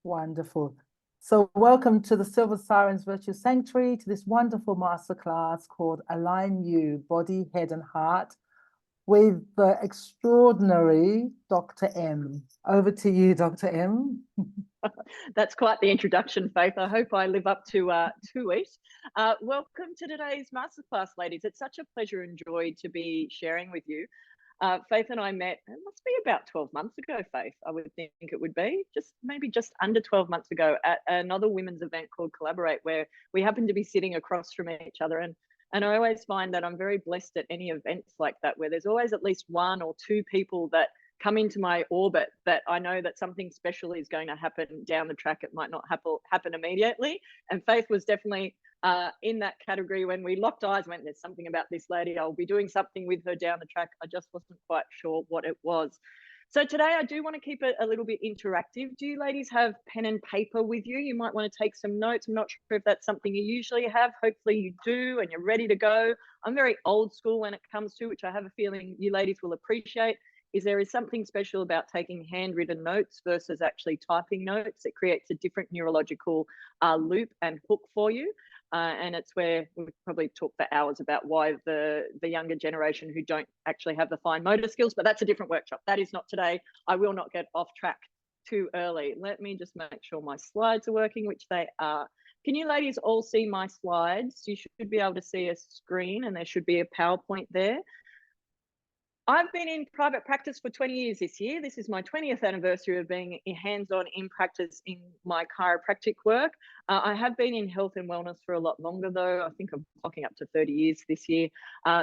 Wonderful. So welcome to the Silver Sirens Virtual Sanctuary, to this wonderful masterclass called Align You, Body, Head and Heart, with the extraordinary Dr. M. Over to you, Dr. M. That's quite the introduction, Faith. I hope I live up to it. Welcome to today's masterclass, ladies. It's such a pleasure and joy to be sharing with you. Faith and I met, it must be about 12 months ago, Faith, I would think it would be, maybe just under 12 months ago at another women's event called Collaborate, where we happened to be sitting across from each other. And I always find that I'm very blessed at any events like that, where there's always at least one or two people that come into my orbit that I know that something special is going to happen down the track. It might not happen immediately. And Faith was definitely in that category. When we locked eyes, went, there's something about this lady, I'll be doing something with her down the track. I just wasn't quite sure what it was. So today I do want to keep it a little bit interactive. Do you ladies have pen and paper with you? You might want to take some notes. I'm not sure if that's something you usually have. Hopefully you do and you're ready to go. I'm very old school when it comes to, which I have a feeling you ladies will appreciate, is there is something special about taking handwritten notes versus actually typing notes. It creates a different neurological loop and hook for you. And it's where we probably talk for hours about why the younger generation who don't actually have the fine motor skills, but that's a different workshop. That is not today. I will not get off track too early. Let me just make sure my slides are working, which they are. Can you ladies all see my slides? You should be able to see a screen and there should be a PowerPoint there. I've been in private practice for 20 years this year. This is my 20th anniversary of being hands-on in practice in my chiropractic work. I have been in health and wellness for a lot longer, though. I think I'm clocking up to 30 years this year.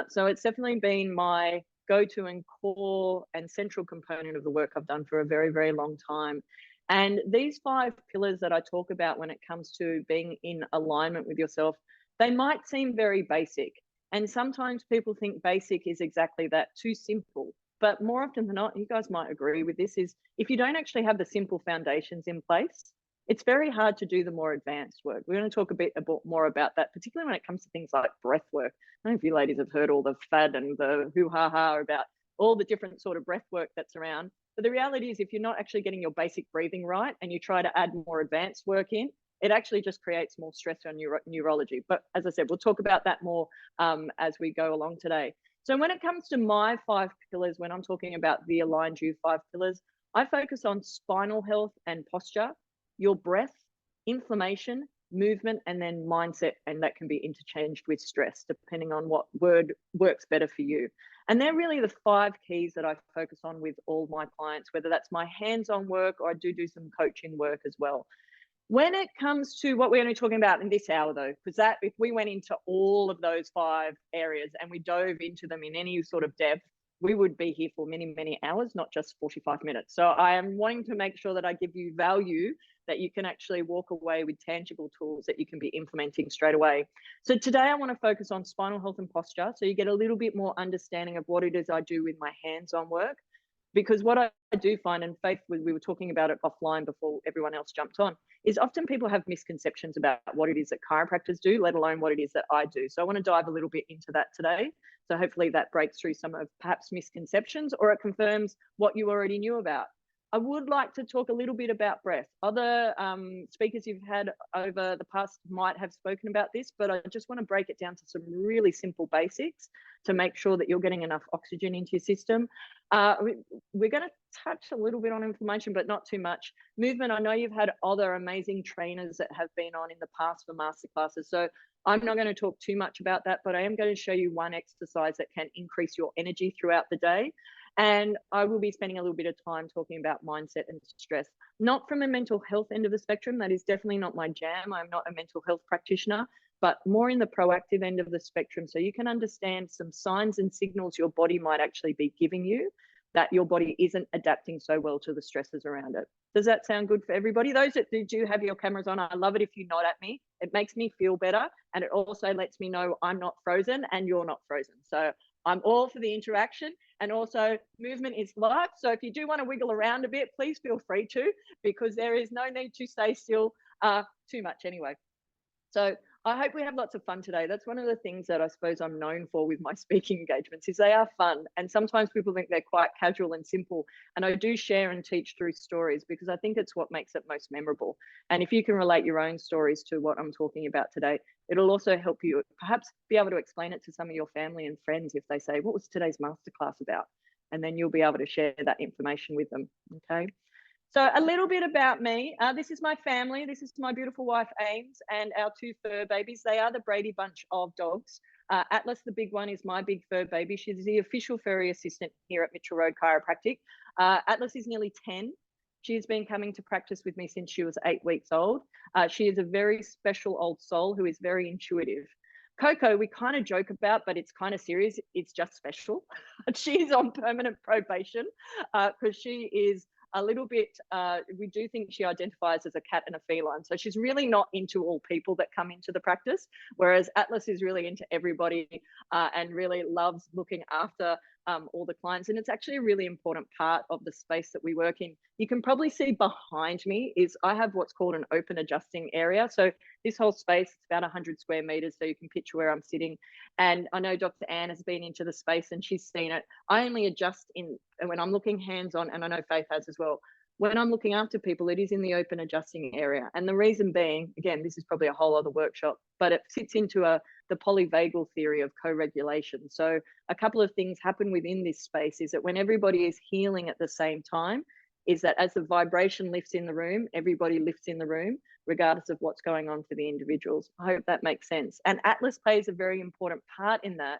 So it's definitely been my go-to and core and central component of the work I've done for a very, very long time. And these 5 pillars that I talk about when it comes to being in alignment with yourself, they might seem very basic. And sometimes people think basic is exactly that, too simple. But more often than not, you guys might agree with this, is if you don't actually have the simple foundations in place, it's very hard to do the more advanced work. We're going to talk a bit more about that, particularly when it comes to things like breath work. I don't know if you ladies have heard all the fad and the hoo-ha-ha about all the different sort of breath work that's around. But the reality is, if you're not actually getting your basic breathing right and you try to add more advanced work in, it actually just creates more stress on neurology. But as I said, we'll talk about that more as we go along today. So when it comes to my 5 pillars, when I'm talking about the Aligned You 5 pillars, I focus on spinal health and posture, your breath, inflammation, movement, and then mindset. And that can be interchanged with stress, depending on what word works better for you. And they're really the 5 keys that I focus on with all my clients, whether that's my hands-on work or I do some coaching work as well. When it comes to what we're only talking about in this hour, though, because that if we went into all of those 5 areas and we dove into them in any sort of depth, we would be here for many, many hours, not just 45 minutes. So I am wanting to make sure that I give you value that you can actually walk away with tangible tools that you can be implementing straight away. So today I want to focus on spinal health and posture, so you get a little bit more understanding of what it is I do with my hands-on work. Because what I do find, and Faith, we were talking about it offline before everyone else jumped on, is often people have misconceptions about what it is that chiropractors do, let alone what it is that I do. So I want to dive a little bit into that today. So hopefully that breaks through some of perhaps misconceptions, or it confirms what you already knew about. I would like to talk a little bit about breath. Other speakers you've had over the past might have spoken about this, but I just want to break it down to some really simple basics to make sure that you're getting enough oxygen into your system. We're going to touch a little bit on inflammation, but not too much. Movement, I know you've had other amazing trainers that have been on in the past for masterclasses, so I'm not going to talk too much about that, but I am going to show you one exercise that can increase your energy throughout the day. And I will be spending a little bit of time talking about mindset and stress, not from a mental health end of the spectrum. That is definitely not my jam. I'm not a mental health practitioner, but more in the proactive end of the spectrum. So you can understand some signs and signals your body might actually be giving you that your body isn't adapting so well to the stresses around it. Does that sound good for everybody? Those that do have your cameras on, I love it if you nod at me. It makes me feel better. And it also lets me know I'm not frozen and you're not frozen. So I'm all for the interaction, and also movement is life. So if you do want to wiggle around a bit, please feel free to, because there is no need to stay still too much anyway. So I hope we have lots of fun today. That's one of the things that I suppose I'm known for with my speaking engagements is they are fun. And sometimes people think they're quite casual and simple. And I do share and teach through stories because I think it's what makes it most memorable. And if you can relate your own stories to what I'm talking about today, it'll also help you perhaps be able to explain it to some of your family and friends if they say, what was today's masterclass about? And then you'll be able to share that information with them. Okay. So a little bit about me. This is my family. This is my beautiful wife, Ames, and our two fur babies. They are the Brady bunch of dogs. Atlas, the big one, is my big fur baby. She's the official furry assistant here at Mitchell Road Chiropractic. Atlas is nearly 10. She's been coming to practice with me since she was 8 weeks old. She is a very special old soul who is very intuitive. Coco, we kind of joke about, but it's kind of serious. It's just special. She's on permanent probation because she is a little bit, we do think she identifies as a cat and a feline. So she's really not into all people that come into the practice, whereas Atlas is really into everybody and really loves looking after all the clients. And it's actually a really important part of the space that we work in. You can probably see behind me is I have what's called an open adjusting area. So this whole space is about 100 square meters. So you can picture where I'm sitting. And I know Dr. Anne has been into the space and she's seen it. I only adjust in when I'm looking hands-on, and I know Faith has as well. When I'm looking after people, it is in the open adjusting area. And the reason being, again, this is probably a whole other workshop, but it fits into the polyvagal theory of co-regulation. So a couple of things happen within this space is that when everybody is healing at the same time, is that as the vibration lifts in the room, everybody lifts in the room, regardless of what's going on for the individuals. I hope that makes sense. And Atlas plays a very important part in that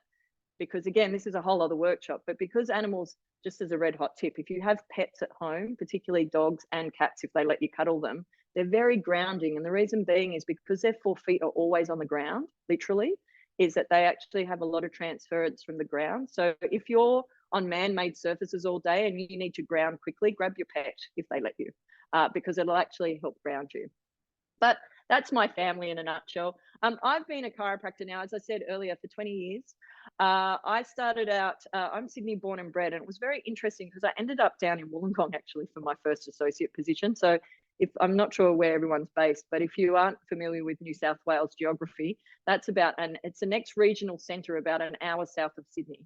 because, again, this is a whole other workshop, but because animals, just as a red hot tip, if you have pets at home, particularly dogs and cats, if they let you cuddle them, they're very grounding. And the reason being is because their 4 feet are always on the ground, literally, is that they actually have a lot of transference from the ground. So if you're on man-made surfaces all day and you need to ground quickly, grab your pet if they let you, because it'll actually help ground you. But that's my family in a nutshell. I've been a chiropractor now, as I said earlier, for 20 years. I started out, I'm Sydney born and bred, and it was very interesting because I ended up down in Wollongong actually for my first associate position. So if I'm not sure where everyone's based, but if you aren't familiar with New South Wales geography, that's about it's the next regional centre about an hour south of Sydney.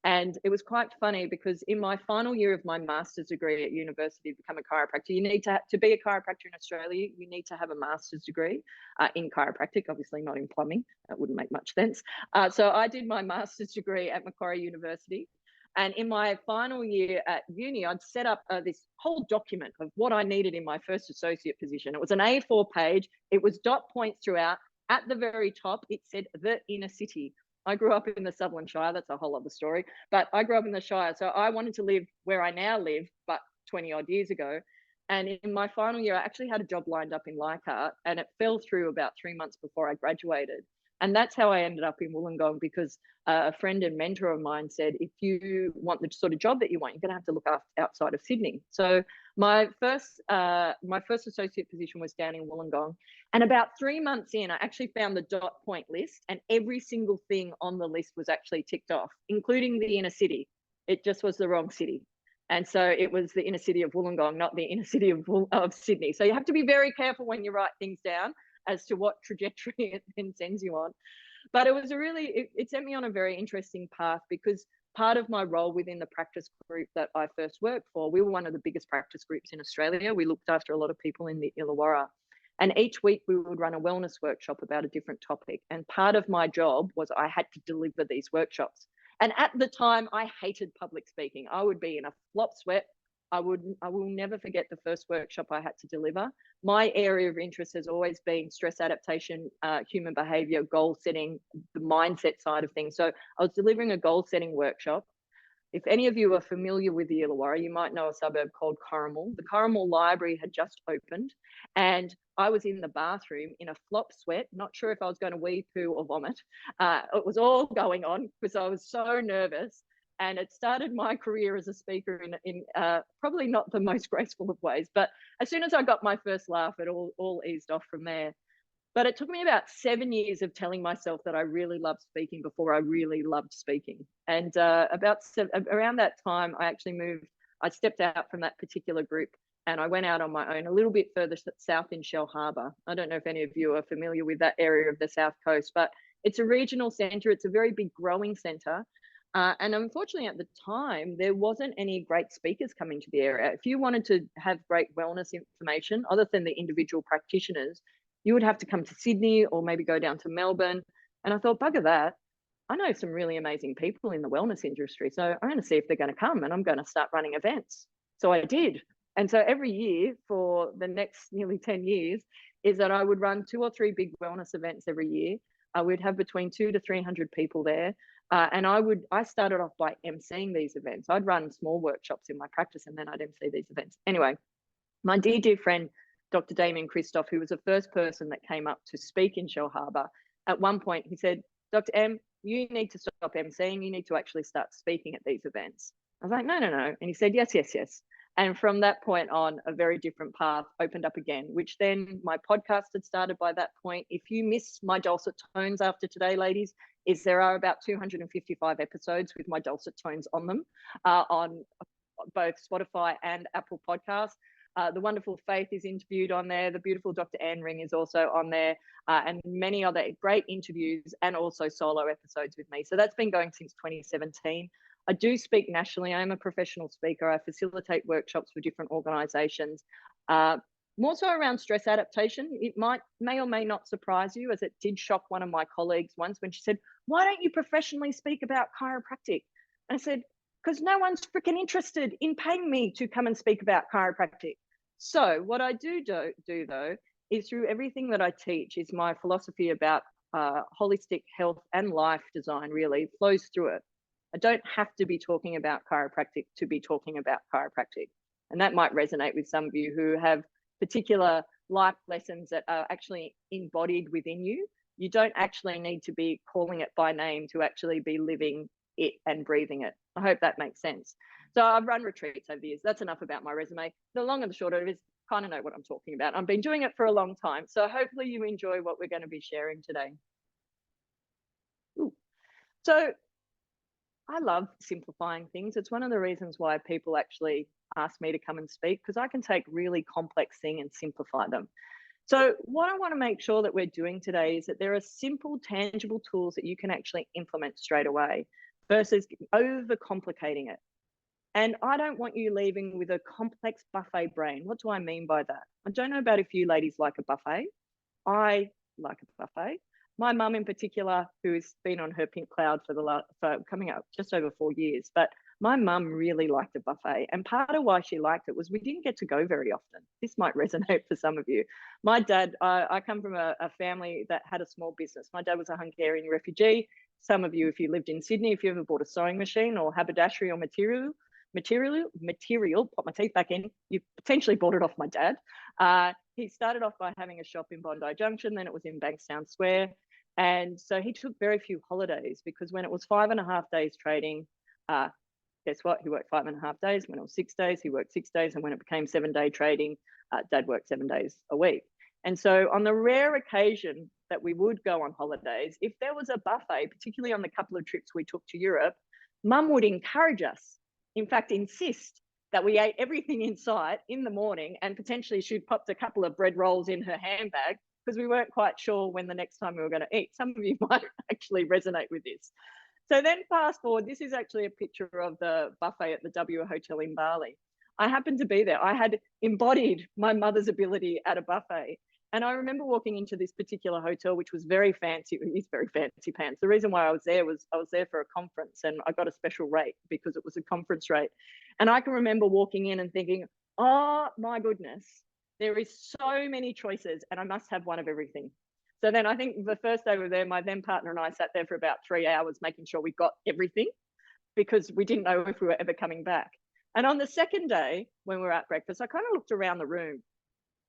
And it was quite funny because in my final year of my master's degree at university to become a chiropractor, you need to be a chiropractor in Australia, you need to have a master's degree in chiropractic, obviously not in plumbing. That wouldn't make much sense. So I did my master's degree at Macquarie University. And in my final year at uni, I'd set up this whole document of what I needed in my first associate position. It was an A4 page. It was dot points throughout. At the very top, it said the inner city. I grew up in the Sutherland Shire. That's a whole other story. But I grew up in the Shire. So I wanted to live where I now live, but 20 odd years ago. And in my final year, I actually had a job lined up in Leichhardt and it fell through about 3 months before I graduated. And that's how I ended up in Wollongong because a friend and mentor of mine said, if you want the sort of job that you want, you're going to have to look outside of Sydney. So my first associate position was down in Wollongong. And about 3 months in, I actually found the dot point list and every single thing on the list was actually ticked off, including the inner city. It just was the wrong city. And so it was the inner city of Wollongong, not the inner city of Sydney. So you have to be very careful when you write things down as to what trajectory it then sends you on. But it was it sent me on a very interesting path because part of my role within the practice group that I first worked for, we were one of the biggest practice groups in Australia. We looked after a lot of people in the Illawarra. And each week we would run a wellness workshop about a different topic. And part of my job was I had to deliver these workshops. And at the time, I hated public speaking. I would be in a flop sweat. I will never forget the first workshop I had to deliver. My area of interest has always been stress adaptation, human behavior, goal setting, the mindset side of things. So I was delivering a goal setting workshop. If any of you are familiar with the Illawarra, you might know a suburb called Corrimal. The Corrimal Library had just opened and I was in the bathroom in a flop sweat, not sure if I was going to wee, poo or vomit. It was all going on because I was so nervous. And it started my career as a speaker in probably not the most graceful of ways. But as soon as I got my first laugh, it all eased off from there. But it took me about 7 years of telling myself that I really loved speaking before I really loved speaking. And around that time, I actually moved I stepped out from that particular group and I went out on my own a little bit further south in Shell Harbour. I don't know if any of you are familiar with that area of the South Coast, but it's a regional centre. It's a very big growing centre. And unfortunately, at the time, there wasn't any great speakers coming to the area. If you wanted to have great wellness information, other than the individual practitioners, you would have to come to Sydney or maybe go down to Melbourne. And I thought, bugger that. I know some really amazing people in the wellness industry. So I'm going to see if they're going to come and I'm going to start running events. So I did. And so every year for the next nearly 10 years is that I would run 2 or 3 big wellness events every year. We'd have between 200 to 300 people there. And I started off by emceeing these events. I'd run small workshops in my practice and then I'd MC these events. Anyway, my dear friend, Dr. Damien Christoph, who was the first person that came up to speak in Shell Harbour, at one point he said, Dr. M, you need to stop emceeing. You need to actually start speaking at these events. I was like, no. And he said, yes. And from that point on, a very different path opened up again, which then my podcast had started by that point. If you miss my dulcet tones after today, ladies, there are about 255 episodes with my dulcet tones on them on both Spotify and Apple Podcasts. The wonderful Faith is interviewed on there. The beautiful Dr. Anne Ring is also on there, and many other great interviews and also solo episodes with me. So that's been going since 2017. I do speak nationally. I am a professional speaker. I facilitate workshops for different organisations, more so around stress adaptation. It may or may not surprise you, as it did shock one of my colleagues once when she said, why don't you professionally speak about chiropractic? And I said, because no one's freaking interested in paying me to come and speak about chiropractic. So what I do though, is through everything that I teach is my philosophy about holistic health and life design really flows through it. I don't have to be talking about chiropractic to be talking about chiropractic. And that might resonate with some of you who have particular life lessons that are actually embodied within you. You don't actually need to be calling it by name to actually be living it and breathing it. I hope that makes sense. So I've run retreats over the years. That's enough about my resume. The long and the short of it is kind of know what I'm talking about. I've been doing it for a long time. So hopefully you enjoy what we're going to be sharing today. Ooh. So I love simplifying things. It's one of the reasons why people actually ask me to come and speak, because I can take really complex things and simplify them. So what I want to make sure that we're doing today is that there are simple, tangible tools that you can actually implement straight away versus overcomplicating it. And I don't want you leaving with a complex buffet brain. What do I mean by that? I don't know about if you ladies like a buffet. I like a buffet. My mum in particular, who's been on her pink cloud for coming up just over 4 years, but my mum really liked a buffet. And part of why she liked it was we didn't get to go very often. This might resonate for some of you. My dad, I come from a family that had a small business. My dad was a Hungarian refugee. Some of you, if you lived in Sydney, if you ever bought a sewing machine or haberdashery or material, pop my teeth back in, you potentially bought it off my dad. He started off by having a shop in Bondi Junction, then it was in Bankstown Square. And so he took very few holidays, because when it was 5.5 days trading, guess what? He worked 5.5 days. When it was 6 days, he worked 6 days. And when it became 7-day trading, Dad worked 7 days a week. And so on the rare occasion that we would go on holidays, if there was a buffet, particularly on the couple of trips we took to Europe, Mum would encourage us, in fact, insist that we ate everything in sight in the morning, and potentially she'd popped a couple of bread rolls in her handbag because we weren't quite sure when the next time we were going to eat. Some of you might actually resonate with this. So then fast forward, this is actually a picture of the buffet at the W Hotel in Bali. I happened to be there. I had embodied my mother's ability at a buffet. And I remember walking into this particular hotel, which was very fancy. It is very fancy pants. The reason why I was there was I was there for a conference, and I got a special rate because it was a conference rate. And I can remember walking in and thinking, oh my goodness, there is so many choices and I must have one of everything. So then I think the first day we were there, my then partner and I sat there for about 3 hours making sure we got everything, because we didn't know if we were ever coming back. And on the second day, when we were at breakfast, I kind of looked around the room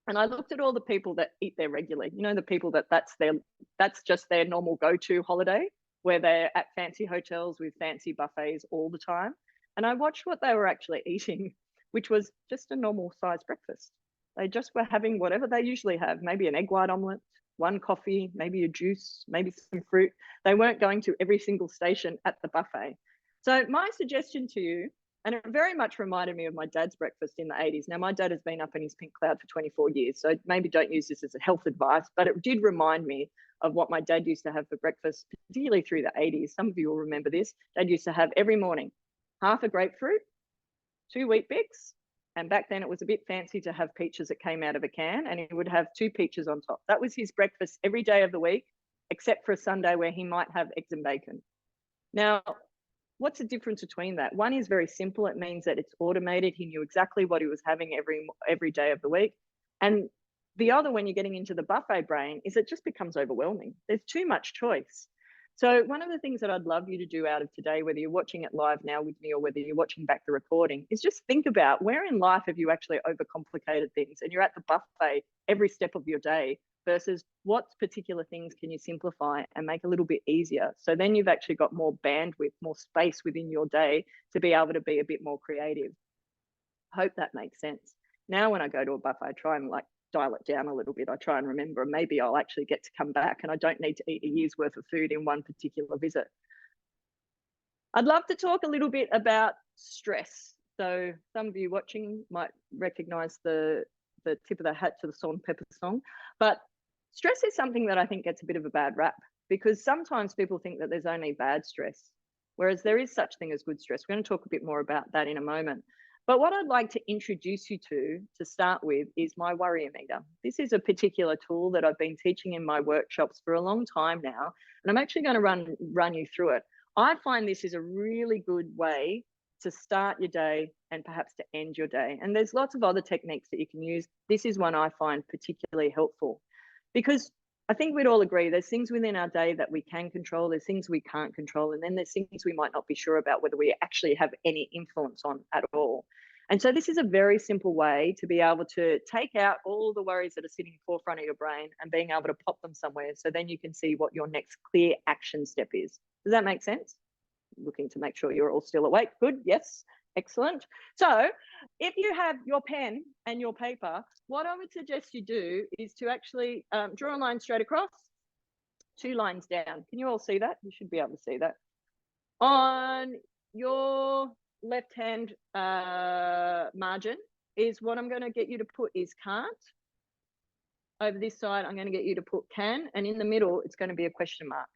and I looked at all the people that eat there regularly. You know, the people that's just their normal go-to holiday, where they're at fancy hotels with fancy buffets all the time. And I watched what they were actually eating, which was just a normal size breakfast. They just were having whatever they usually have, maybe an egg white omelette, one coffee, maybe a juice, maybe some fruit. They weren't going to every single station at the buffet. So my suggestion to you And it very much reminded me of my dad's breakfast in the 80s. Now, my dad has been up in his pink cloud for 24 years, so maybe don't use this as a health advice, but it did remind me of what my dad used to have for breakfast, particularly through the 80s. Some of you will remember this. Dad used to have every morning half a grapefruit, 2 Weet-Bix, and back then it was a bit fancy to have peaches that came out of a can, and he would have 2 peaches on top. That was his breakfast every day of the week, except for a Sunday where he might have eggs and bacon. Now, what's the difference between that? One is very simple. It means that it's automated. He knew exactly what he was having every day of the week. And the other, when you're getting into the buffet brain, is it just becomes overwhelming. There's too much choice. So one of the things that I'd love you to do out of today, whether you're watching it live now with me or whether you're watching back the recording, is just think about where in life have you actually overcomplicated things and you're at the buffet every step of your day versus what particular things can you simplify and make a little bit easier. So then you've actually got more bandwidth, more space within your day to be able to be a bit more creative. Hope that makes sense. Now, when I go to a buffet, I try and like dial it down a little bit. I try and remember, and maybe I'll actually get to come back and I don't need to eat a year's worth of food in one particular visit. I'd love to talk a little bit about stress. So some of you watching might recognize the tip of the hat to the Salt and Pepper song, but stress is something that I think gets a bit of a bad rap because sometimes people think that there's only bad stress, whereas there is such thing as good stress. We're going to talk a bit more about that in a moment. But what I'd like to introduce you to start with is my Worryometer. This is a particular tool that I've been teaching in my workshops for a long time now, and I'm actually going to run you through it. I find this is a really good way to start your day and perhaps to end your day. And there's lots of other techniques that you can use. This is one I find particularly helpful because I think we'd all agree there's things within our day that we can control, there's things we can't control, and then there's things we might not be sure about whether we actually have any influence on at all. And so this is a very simple way to be able to take out all the worries that are sitting forefront of your brain and being able to pop them somewhere so then you can see what your next clear action step is. Does that make sense? Looking to make sure you're all still awake. Good, yes, excellent. So if you have your pen and your paper, what I would suggest you do is to actually draw a line straight across, 2 lines down. Can you all see that? You should be able to see that. On your left-hand margin is what I'm going to get you to put is can't. Over this side, I'm going to get you to put can, and in the middle, it's going to be a question mark.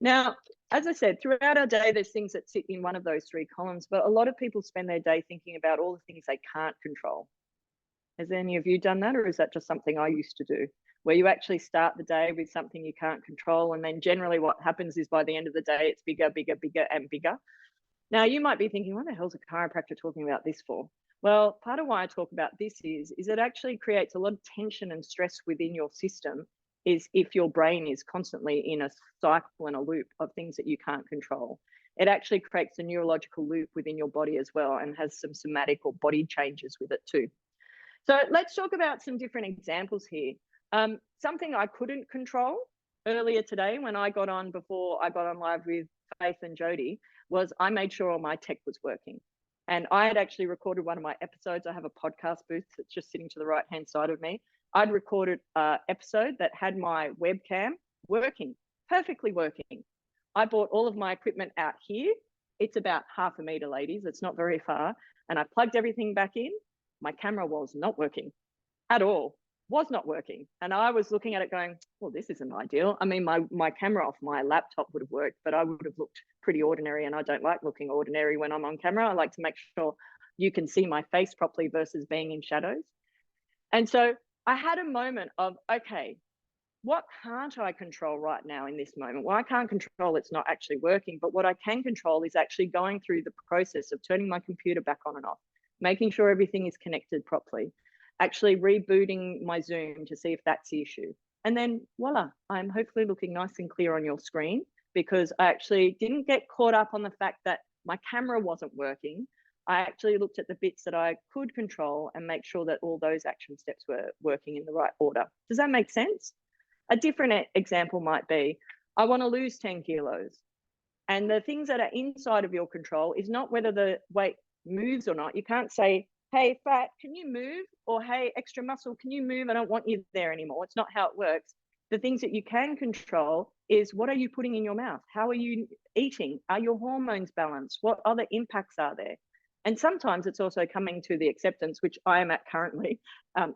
Now, as I said, throughout our day, there's things that sit in one of those 3 columns, but a lot of people spend their day thinking about all the things they can't control. Has any of you done that, or is that just something I used to do, where you actually start the day with something you can't control, and then generally what happens is by the end of the day, it's bigger, bigger, bigger, and bigger. Now, you might be thinking, what the hell's a chiropractor talking about this for? Well, part of why I talk about this is it actually creates a lot of tension and stress within your system is if your brain is constantly in a cycle and a loop of things that you can't control. It actually creates a neurological loop within your body as well and has some somatic or body changes with it too. So let's talk about some different examples here. Something I couldn't control earlier today when I got on before I got on live with Faith and Jody was I made sure all my tech was working. And I had actually recorded one of my episodes. I have a podcast booth that's just sitting to the right-hand side of me. I'd recorded an episode that had my webcam working, perfectly working. I bought all of my equipment out here. It's about 1/2 a meter, ladies. It's not very far. And I plugged everything back in. My camera was not working at all, was not working. And I was looking at it going, well, this isn't ideal. I mean, my camera off my laptop would have worked, but I would have looked pretty ordinary. And I don't like looking ordinary when I'm on camera. I like to make sure you can see my face properly versus being in shadows. And so I had a moment of, okay, what can't I control right now in this moment? Well, I can't control it's not actually working, but what I can control is actually going through the process of turning my computer back on and off, making sure everything is connected properly, actually rebooting my Zoom to see if that's the issue. And then voila, I'm hopefully looking nice and clear on your screen because I actually didn't get caught up on the fact that my camera wasn't working. I actually looked at the bits that I could control and make sure that all those action steps were working in the right order. Does that make sense? A different example might be, I want to lose 10 kilos. And the things that are inside of your control is not whether the weight moves or not. You can't say, hey, fat, can you move? Or hey, extra muscle, can you move? I don't want you there anymore. It's not how it works. The things that you can control is what are you putting in your mouth? How are you eating? Are your hormones balanced? What other impacts are there? And sometimes it's also coming to the acceptance, which I am at currently,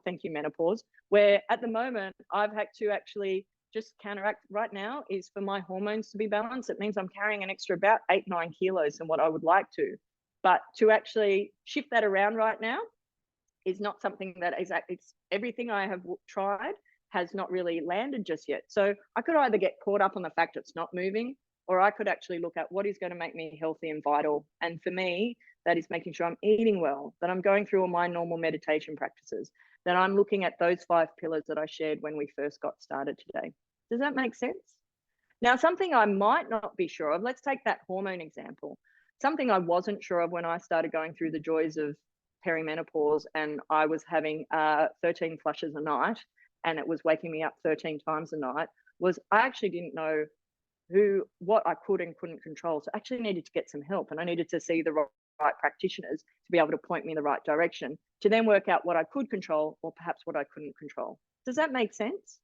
thank you, menopause, where at the moment I've had to actually just counteract right now is for my hormones to be balanced. It means I'm carrying an extra about 8-9 kilos than what I would like to. But to actually shift that around right now is not something that is, it's everything I have tried has not really landed just yet. So I could either get caught up on the fact it's not moving, or I could actually look at what is going to make me healthy and vital. And for me, that is making sure I'm eating well, that I'm going through all my normal meditation practices, that I'm looking at those 5 pillars that I shared when we first got started today. Does that make sense? Now, something I might not be sure of, let's take that hormone example. Something I wasn't sure of when I started going through the joys of perimenopause and I was having 13 flushes a night and it was waking me up 13 times a night was I actually didn't know what I could and couldn't control. So I actually needed to get some help, and I needed to see the right practitioners to be able to point me in the right direction to then work out what I could control or perhaps what I couldn't control. Does that make sense?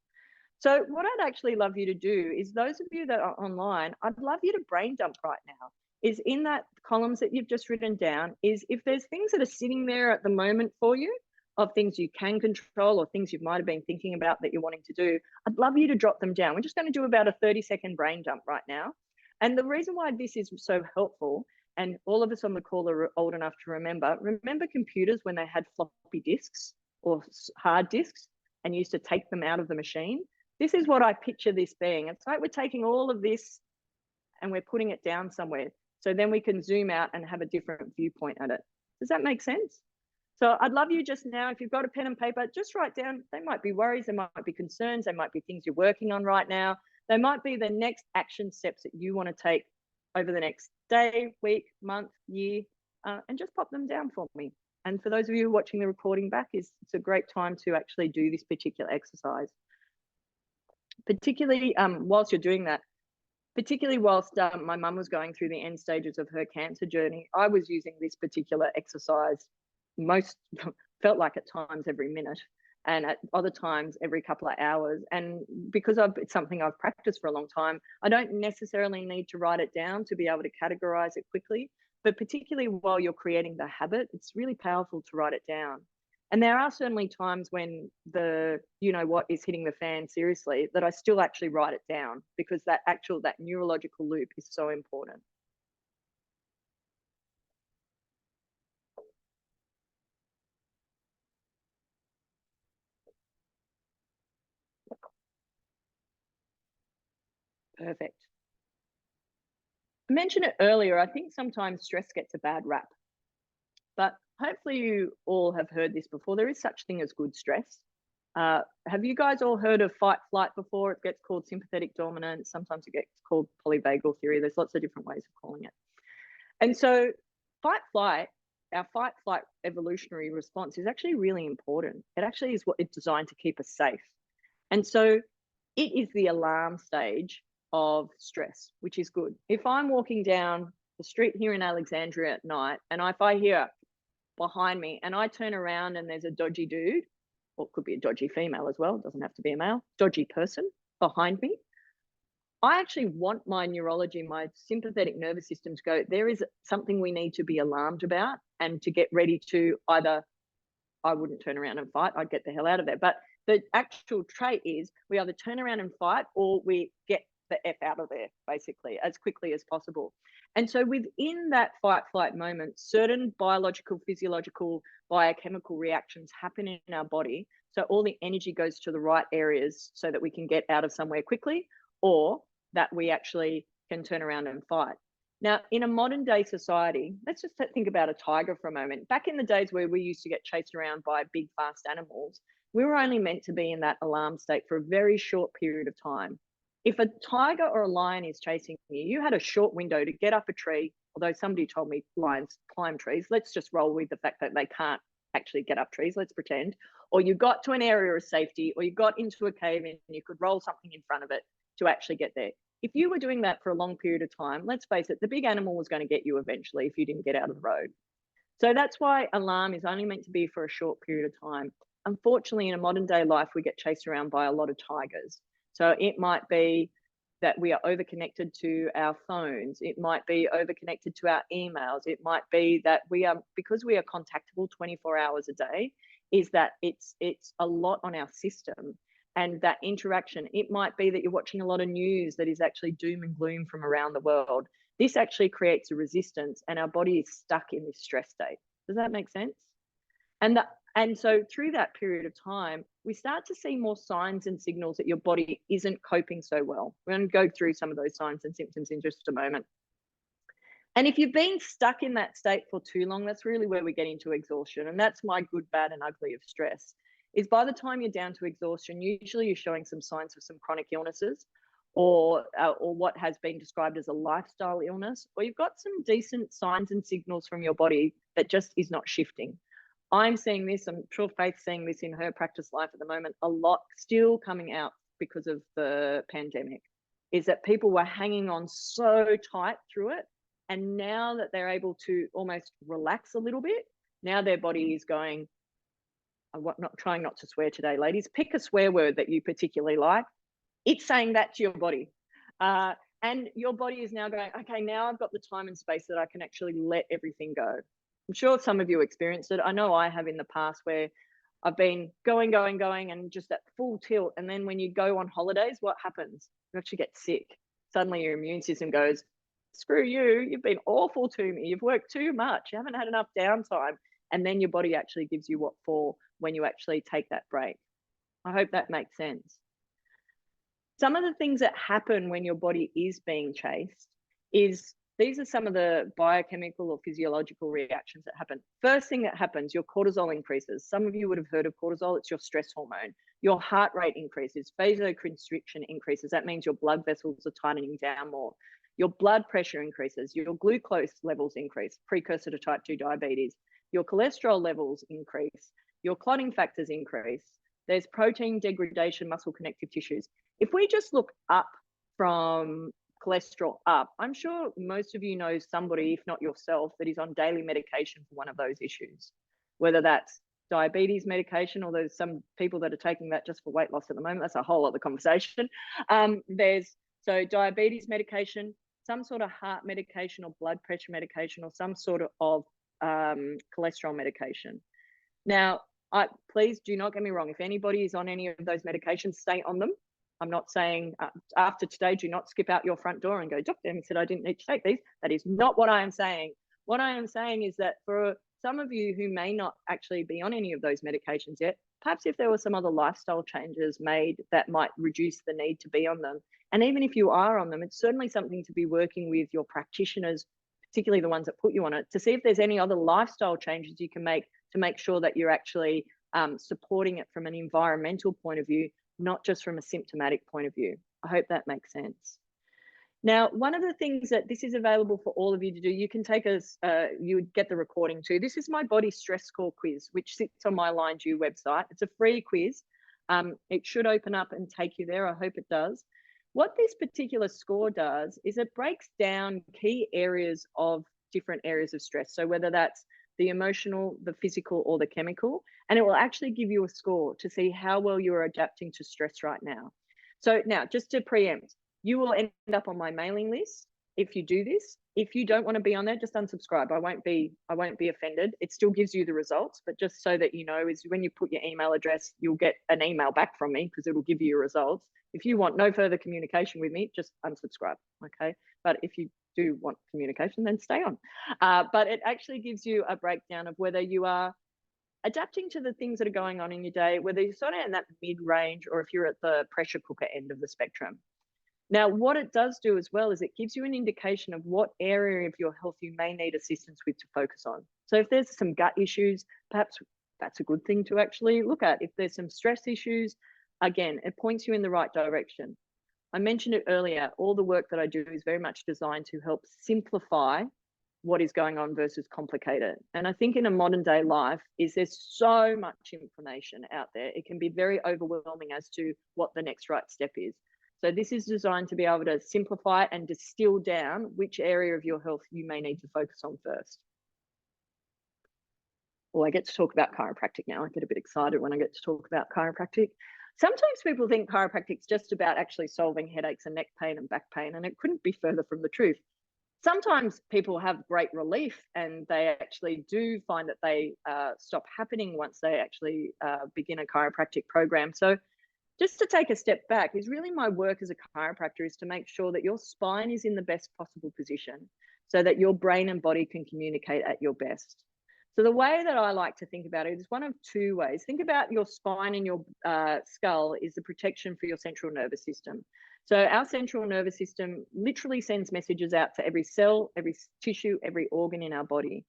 So what I'd actually love you to do is, those of you that are online, I'd love you to brain dump right now, is in that columns that you've just written down, is if there's things that are sitting there at the moment for you, of things you can control or things you might have been thinking about that you're wanting to do, I'd love you to drop them down. We're just going to do about a 30-second brain dump right now. And the reason why this is so helpful, and all of us on the call are old enough to remember computers when they had floppy disks or hard disks and used to take them out of the machine? This is what I picture this being. It's like we're taking all of this and we're putting it down somewhere. So then we can zoom out and have a different viewpoint at it. Does that make sense? So I'd love you just now, if you've got a pen and paper, just write down, they might be worries, they might be concerns, they might be things you're working on right now. They might be the next action steps that you want to take over the next day, week, month, year, and just pop them down for me. And for those of you watching the recording back, it's a great time to actually do this particular exercise. Particularly whilst you're doing that, particularly whilst my mum was going through the end stages of her cancer journey, I was using this particular exercise felt like at times every minute, and at other times every couple of hours. And because it's something I've practiced for a long time, I don't necessarily need to write it down to be able to categorize it quickly. But particularly while you're creating the habit, it's really powerful to write it down. And there are certainly times when the what is hitting the fan seriously that I still actually write it down, because that neurological loop is so important. Perfect. I mentioned it earlier, I think sometimes stress gets a bad rap, but hopefully you all have heard this before. There is such thing as good stress. Have you guys all heard of fight flight before? It gets called sympathetic dominance. Sometimes it gets called polyvagal theory. There's lots of different ways of calling it. And so fight flight, our fight flight evolutionary response is actually really important. It actually is what it's designed to keep us safe. And so it is the alarm stage of stress, which is good. If I'm walking down the street here in Alexandria at night, and if I hear behind me and I turn around and there's a dodgy dude, or it could be a dodgy female as well, it doesn't have to be a male, dodgy person behind me, I actually want my neurology, my sympathetic nervous system to go, there is something we need to be alarmed about, and to get ready to either, I wouldn't turn around and fight, I'd get the hell out of there. But the actual trait is we either turn around and fight, or we get the F out of there, basically, as quickly as possible. And so within that fight flight moment, certain biological, physiological, biochemical reactions happen in our body. So all the energy goes to the right areas so that we can get out of somewhere quickly, or that we actually can turn around and fight. Now, in a modern day society, let's just think about a tiger for a moment. Back in the days where we used to get chased around by big, fast animals, we were only meant to be in that alarm state for a very short period of time. If a tiger or a lion is chasing you, you had a short window to get up a tree, although somebody told me lions climb trees. Let's just roll with the fact that they can't actually get up trees, let's pretend. Or you got to an area of safety, or you got into a cave and you could roll something in front of it to actually get there. If you were doing that for a long period of time, let's face it, the big animal was going to get you eventually if you didn't get out of the road. So that's why alarm is only meant to be for a short period of time. Unfortunately, in a modern day life, we get chased around by a lot of tigers. So it might be that we are over-connected to our phones. It might be over-connected to our emails. It might be that because we are contactable 24 hours a day, is that it's a lot on our system. And that interaction, it might be that you're watching a lot of news that is actually doom and gloom from around the world. This actually creates a resistance, and our body is stuck in this stress state. Does that make sense? And so through that period of time, we start to see more signs and signals that your body isn't coping so well. We're going to go through some of those signs and symptoms in just a moment. And if you've been stuck in that state for too long, that's really where we get into exhaustion. And that's my good, bad, and ugly of stress. Is by the time you're down to exhaustion, usually you're showing some signs of some chronic illnesses, or what has been described as a lifestyle illness, or you've got some decent signs and signals from your body that just is not shifting. I'm seeing this, I'm sure Faith's seeing this in her practice life at the moment, a lot still coming out because of the pandemic, is that people were hanging on so tight through it. And now that they're able to almost relax a little bit, now their body is going, I'm not trying not to swear today, ladies, pick a swear word that you particularly like. It's saying that to your body. And your body is now going, okay, now I've got the time and space that I can actually let everything go. I'm sure some of you experienced it. I know I have in the past, where I've been going, and just at full tilt. And then when you go on holidays, what happens? You actually get sick. Suddenly your immune system goes, screw you, you've been awful to me. You've worked too much. You haven't had enough downtime. And then your body actually gives you what for when you actually take that break. I hope that makes sense. Some of the things that happen when your body is being chased is, these are some of the biochemical or physiological reactions that happen. First thing that happens, your cortisol increases. Some of you would have heard of cortisol. It's your stress hormone. Your heart rate increases. Vasoconstriction increases. That means your blood vessels are tightening down more. Your blood pressure increases. Your glucose levels increase, precursor to type 2 diabetes. Your cholesterol levels increase. Your clotting factors increase. There's protein degradation, muscle connective tissues. If we just look up from cholesterol up, I'm sure most of you know somebody, if not yourself, that is on daily medication for one of those issues, whether that's diabetes medication, or there's some people that are taking that just for weight loss at the moment. That's a whole other conversation. So diabetes medication, some sort of heart medication or blood pressure medication, or some sort of cholesterol medication. Now, please do not get me wrong. If anybody is on any of those medications, stay on them. I'm not saying after today, do not skip out your front door and go, Dr. Emmy said I didn't need to take these. That is not what I am saying. What I am saying is that for some of you who may not actually be on any of those medications yet, perhaps if there were some other lifestyle changes made that might reduce the need to be on them. And even if you are on them, it's certainly something to be working with your practitioners, particularly the ones that put you on it, to see if there's any other lifestyle changes you can make to make sure that you're actually supporting it from an environmental point of view, not just from a symptomatic point of view. I hope that makes sense. Now, one of the things that this is available for all of you to do, you can take you would get the recording too. This is my body stress score quiz, which sits on my Align You website. It's a free quiz. It should open up and take you there. I hope it does. What this particular score does is it breaks down key areas of different areas of stress. So whether that's the emotional, the physical, or the chemical, and it will actually give you a score to see how well you are adapting to stress right now. So now, just to preempt, you will end up on my mailing list if you do this. If you don't want to be on there, just unsubscribe. I won't be offended. It still gives you the results, but just so that you know, is when you put your email address, you'll get an email back from me because it'll give you your results. If you want no further communication with me, just unsubscribe, okay? But if you do want communication, then stay on. But it actually gives you a breakdown of whether you are adapting to the things that are going on in your day, whether you're sort of in that mid-range or if you're at the pressure cooker end of the spectrum. Now, what it does do as well is it gives you an indication of what area of your health you may need assistance with to focus on. So if there's some gut issues, perhaps that's a good thing to actually look at. If there's some stress issues, again, it points you in the right direction. I mentioned it earlier, all the work that I do is very much designed to help simplify what is going on versus complicate it. And I think in a modern day life there's so much information out there. It can be very overwhelming as to what the next right step is. So this is designed to be able to simplify and distill down which area of your health you may need to focus on first. Well, I get to talk about chiropractic now. I get a bit excited when I get to talk about chiropractic. Sometimes people think chiropractic's just about actually solving headaches and neck pain and back pain, and it couldn't be further from the truth. Sometimes people have great relief and they actually do find that they stop happening once they actually begin a chiropractic program. So just to take a step back, is really my work as a chiropractor is to make sure that your spine is in the best possible position so that your brain and body can communicate at your best. So the way that I like to think about it is one of two ways. Think about your spine and your skull is the protection for your central nervous system. So our central nervous system literally sends messages out to every cell, every tissue, every organ in our body.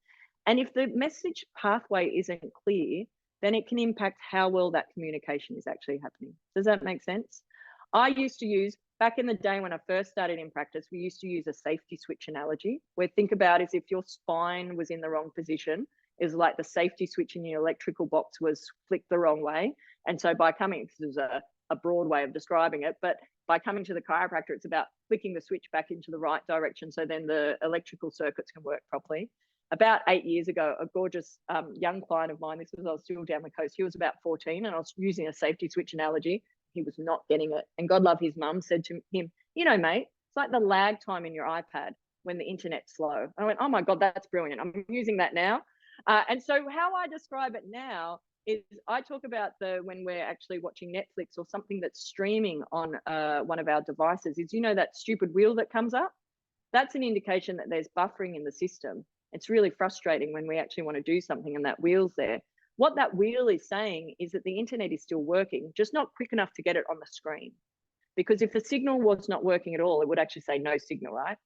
And if the message pathway isn't clear, then it can impact how well that communication is actually happening. Does that make sense? I used to use, back in the day when I first started in practice, we used to use a safety switch analogy, where think about is if your spine was in the wrong position, is like the safety switch in your electrical box was flicked the wrong way. And so by coming, this is a broad way of describing it, but by coming to the chiropractor, it's about flicking the switch back into the right direction so then the electrical circuits can work properly. About 8 years ago, a gorgeous young client of mine, this was, I was still down the coast, he was about 14 and I was using a safety switch analogy. He was not getting it. And God love his mum said to him, you know, mate, it's like the lag time in your iPad when the internet's slow. I went, oh my God, that's brilliant. I'm using that now. And so how I describe it now is I talk about when we're actually watching Netflix or something that's streaming on one of our devices is, you know, that stupid wheel that comes up? That's an indication that there's buffering in the system. It's really frustrating when we actually want to do something and that wheel's there. What that wheel is saying is that the internet is still working, just not quick enough to get it on the screen. Because if the signal was not working at all, it would actually say no signal, right?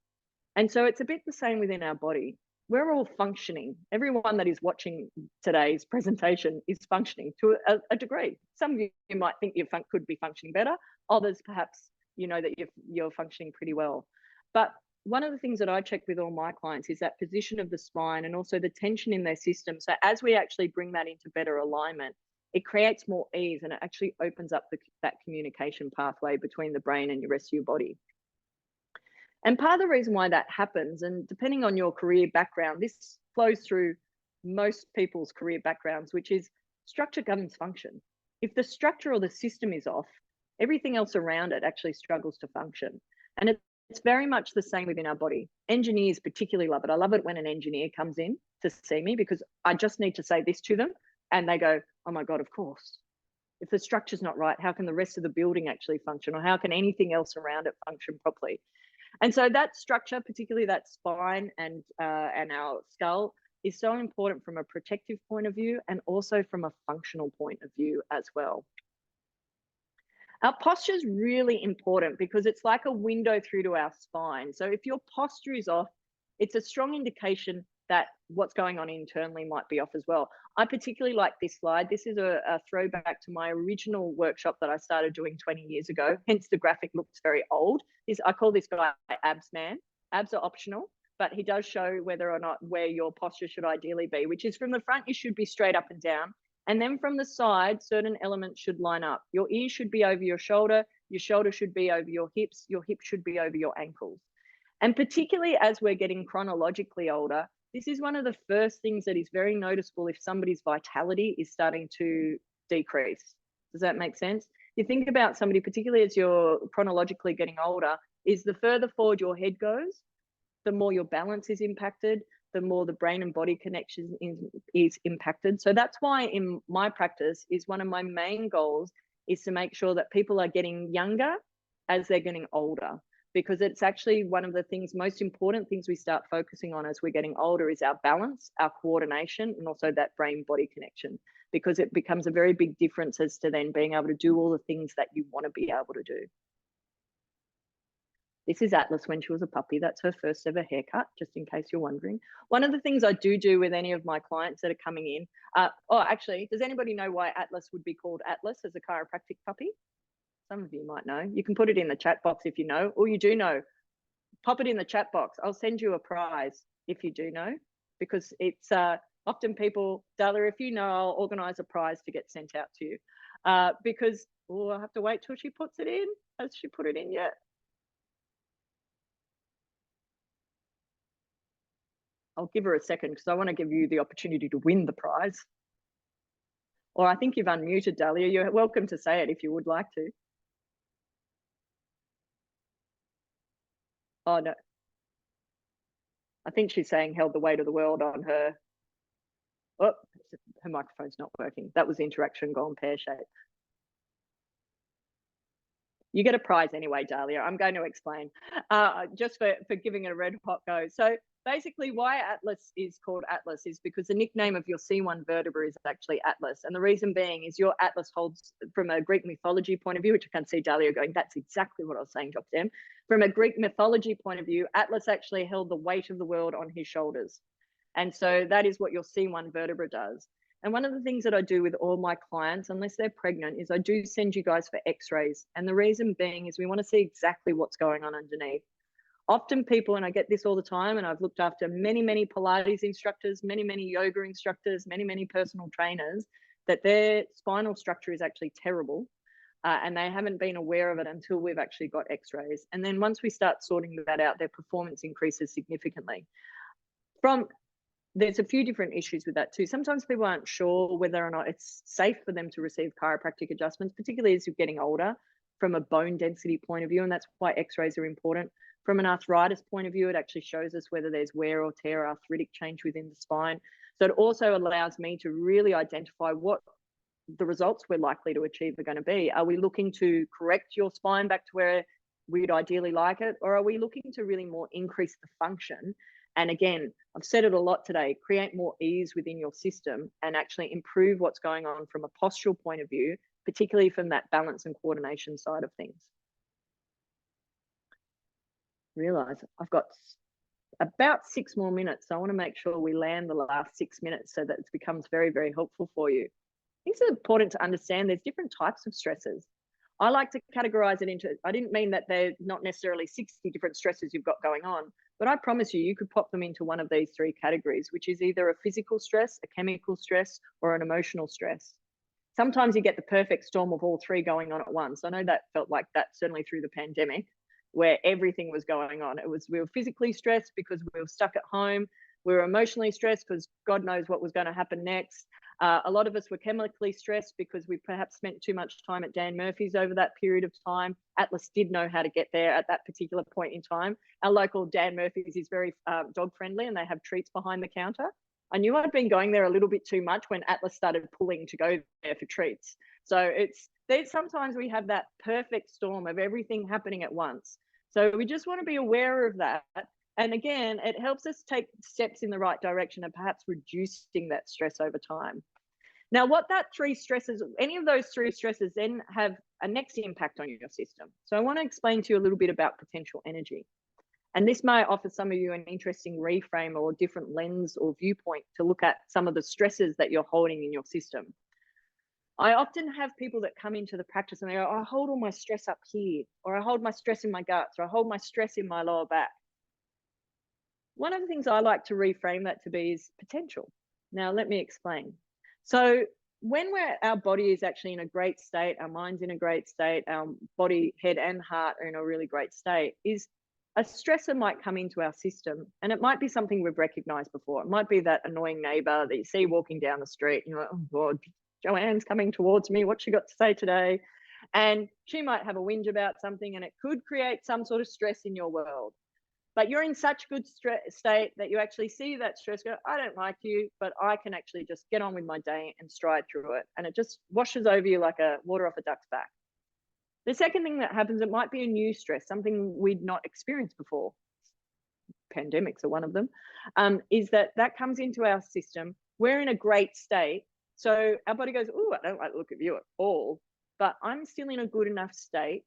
And so it's a bit the same within our body. We're all functioning. Everyone that is watching today's presentation is functioning to a degree. Some of you might think you could be functioning better. Others, perhaps, you know that you're functioning pretty well. But one of the things that I check with all my clients is that position of the spine and also the tension in their system. So as we actually bring that into better alignment, it creates more ease and it actually opens up that communication pathway between the brain and the rest of your body. And part of the reason why that happens, and depending on your career background, this flows through most people's career backgrounds, which is structure governs function. If the structure or the system is off, everything else around it actually struggles to function. And it's very much the same within our body. Engineers particularly love it. I love it when an engineer comes in to see me because I just need to say this to them and they go, oh my God, of course. If the structure's not right, how can the rest of the building actually function, or how can anything else around it function properly? And so that structure, particularly that spine and our skull, is so important from a protective point of view and also from a functional point of view as well. Our posture is really important because it's like a window through to our spine. So if your posture is off, it's a strong indication that what's going on internally might be off as well. I particularly like this slide. This is a throwback to my original workshop that I started doing 20 years ago. Hence the graphic looks very old. I call this guy Abs Man. Abs are optional, but he does show whether or not where your posture should ideally be, which is from the front, you should be straight up and down. And then from the side, certain elements should line up. Your ear should be over your shoulder should be over your hips should be over your ankles. And particularly as we're getting chronologically older, this is one of the first things that is very noticeable if somebody's vitality is starting to decrease. Does that make sense? You think about somebody, particularly as you're chronologically getting older, is the further forward your head goes, the more your balance is impacted, the more the brain and body connection is impacted. So that's why in my practice is one of my main goals is to make sure that people are getting younger as they're getting older, because it's actually one of the most important things we start focusing on as we're getting older is our balance, our coordination, and also that brain-body connection, because it becomes a very big difference as to then being able to do all the things that you want to be able to do. This is Atlas when she was a puppy. That's her first ever haircut, just in case you're wondering. One of the things I do with any of my clients that are coming in, actually, does anybody know why Atlas would be called Atlas as a chiropractic puppy? Some of you might know. You can put it in the chat box if you know, or you do know. Pop it in the chat box. I'll send you a prize if you do know, because it's often people, Dahlia, if you know, I'll organise a prize to get sent out to you. Because I have to wait till she puts it in. Has she put it in yet? I'll give her a second because I want to give you the opportunity to win the prize. Or I think you've unmuted, Dahlia. You're welcome to say it if you would like to. Oh, no. I think she's saying held the weight of the world on her. Oh, her microphone's not working. That was interaction gone pear-shaped. You get a prize anyway, Dahlia. I'm going to explain just for giving it a red hot go. So basically why Atlas is called Atlas is because the nickname of your C1 vertebra is actually Atlas. And the reason being is your Atlas holds, from a Greek mythology point of view, which I can see Dahlia going, that's exactly what I was saying, Dr. M. From a Greek mythology point of view, Atlas actually held the weight of the world on his shoulders. And so that is what your C1 vertebra does. And one of the things that I do with all my clients, unless they're pregnant, is I do send you guys for x-rays. And the reason being is we want to see exactly what's going on underneath. Often people, and I get this all the time, and I've looked after many, many Pilates instructors, many, many yoga instructors, many, many personal trainers, that their spinal structure is actually terrible. And they haven't been aware of it until we've actually got x-rays. And then once we start sorting that out, their performance increases significantly. There's a few different issues with that too. Sometimes people aren't sure whether or not it's safe for them to receive chiropractic adjustments, particularly as you're getting older, from a bone density point of view, and that's why x-rays are important. From an arthritis point of view, it actually shows us whether there's wear or tear, arthritic change within the spine. So it also allows me to really identify what the results we're likely to achieve are going to be. Are we looking to correct your spine back to where we'd ideally like it, or are we looking to really more increase the function? And again, I've said it a lot today, create more ease within your system and actually improve what's going on from a postural point of view, particularly from that balance and coordination side of things. Realize I've got about 6 more minutes. So I want to make sure we land the last 6 minutes so that it becomes very, very helpful for you. I think it's important to understand there's different types of stresses. I like to categorize it into, I didn't mean that they're not necessarily 60 different stresses you've got going on, but I promise you could pop them into one of these 3 categories, which is either a physical stress, a chemical stress, or an emotional stress. Sometimes you get the perfect storm of all 3 going on at once. I know that felt like that certainly through the pandemic, where everything was going on. We were physically stressed because we were stuck at home. We were emotionally stressed because God knows what was going to happen next. A lot of us were chemically stressed because we perhaps spent too much time at Dan Murphy's over that period of time. Atlas did know how to get there at that particular point in time. Our local Dan Murphy's is very dog friendly, and they have treats behind the counter. I knew I'd been going there a little bit too much when Atlas started pulling to go there for treats. So sometimes we have that perfect storm of everything happening at once. So we just want to be aware of that. And again, it helps us take steps in the right direction and perhaps reducing that stress over time. Now, what that 3 stresses, any of those 3 stresses then have a next impact on your system. So I want to explain to you a little bit about potential energy. And this may offer some of you an interesting reframe or different lens or viewpoint to look at some of the stresses that you're holding in your system. I often have people that come into the practice and they go, oh, I hold all my stress up here, or I hold my stress in my guts, or I hold my stress in my lower back. One of the things I like to reframe that to be is potential. Now, let me explain. So when our body is actually in a great state, our mind's in a great state, our body, head and heart are in a really great state, is a stressor might come into our system, and it might be something we've recognized before. It might be that annoying neighbor that you see walking down the street and you're like, oh God, Joanne's coming towards me. What's she got to say today? And she might have a whinge about something, and it could create some sort of stress in your world. But you're in such good state that you actually see that stress go, I don't like you, but I can actually just get on with my day and stride through it. And it just washes over you like a water off a duck's back. The second thing that happens, it might be a new stress, something we'd not experienced before. Pandemics are one of them, is that comes into our system. We're in a great state. So our body goes, oh, I don't like the look of you at all, but I'm still in a good enough state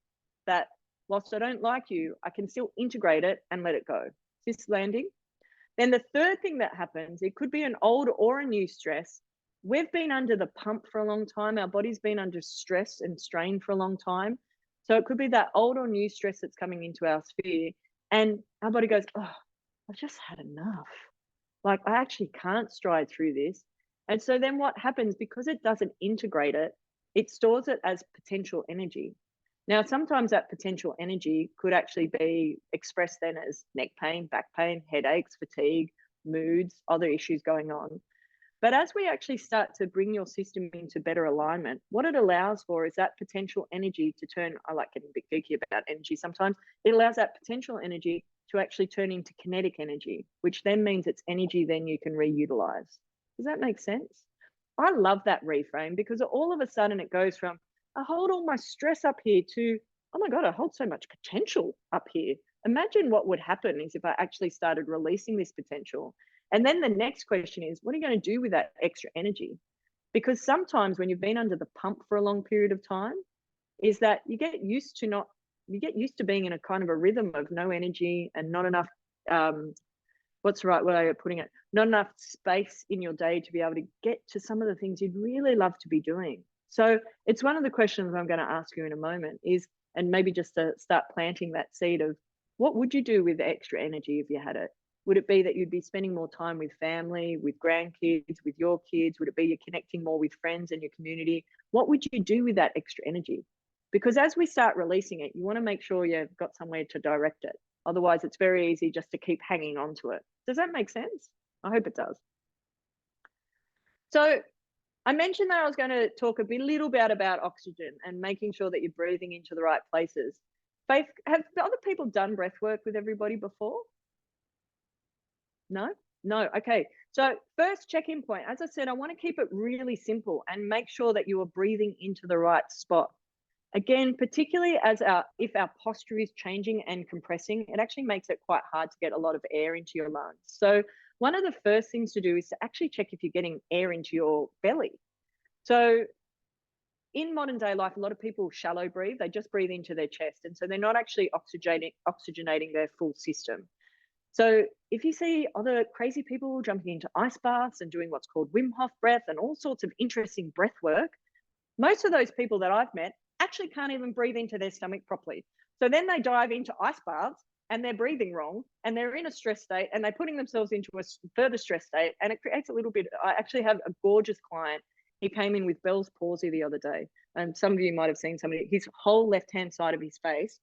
that whilst I don't like you, I can still integrate it and let it go. Is this landing? Then the third thing that happens, it could be an old or a new stress. We've been under the pump for a long time. Our body's been under stress and strain for a long time. So it could be that old or new stress that's coming into our sphere. And our body goes, oh, I've just had enough. Like, I actually can't stride through this. And so then what happens, because it doesn't integrate it, it stores it as potential energy. Now, sometimes that potential energy could actually be expressed then as neck pain, back pain, headaches, fatigue, moods, other issues going on. But as we actually start to bring your system into better alignment, what it allows for is that potential energy to turn. I like getting a bit geeky about energy sometimes. It allows that potential energy to actually turn into kinetic energy, which then means it's energy then you can reutilize. Does that make sense? I love that reframe, because all of a sudden it goes from, I hold all my stress up here, to, oh my God, I hold so much potential up here. Imagine what would happen is if I actually started releasing this potential. And then the next question is, what are you going to do with that extra energy? Because sometimes when you've been under the pump for a long period of time, is that you get used to being in a kind of a rhythm of no energy and not enough, what's the right way of putting it? Not enough space in your day to be able to get to some of the things you'd really love to be doing. So it's one of the questions I'm going to ask you in a moment is, and maybe just to start planting that seed of, what would you do with the extra energy if you had it? Would it be that you'd be spending more time with family, with grandkids, with your kids? Would it be you're connecting more with friends and your community? What would you do with that extra energy? Because as we start releasing it, you want to make sure you've got somewhere to direct it. Otherwise, it's very easy just to keep hanging on to it. Does that make sense? I hope it does. So I mentioned that I was going to talk little bit about oxygen and making sure that you're breathing into the right places. Faith, have other people done breath work with everybody before? No? No. Okay. So first check-in point, as I said, I want to keep it really simple and make sure that you are breathing into the right spot. Again, particularly if our posture is changing and compressing, it actually makes it quite hard to get a lot of air into your lungs. So one of the first things to do is to actually check if you're getting air into your belly. So in modern day life, a lot of people shallow breathe. They just breathe into their chest. And so they're not actually oxygenating their full system. So if you see other crazy people jumping into ice baths and doing what's called Wim Hof breath and all sorts of interesting breath work, most of those people that I've met actually can't even breathe into their stomach properly. So then they dive into ice baths and they're breathing wrong and they're in a stress state and they're putting themselves into a further stress state, and it creates a little bit. I actually have a gorgeous client. He came in with Bell's palsy the other day, and some of you might have seen somebody, his whole left-hand side of his face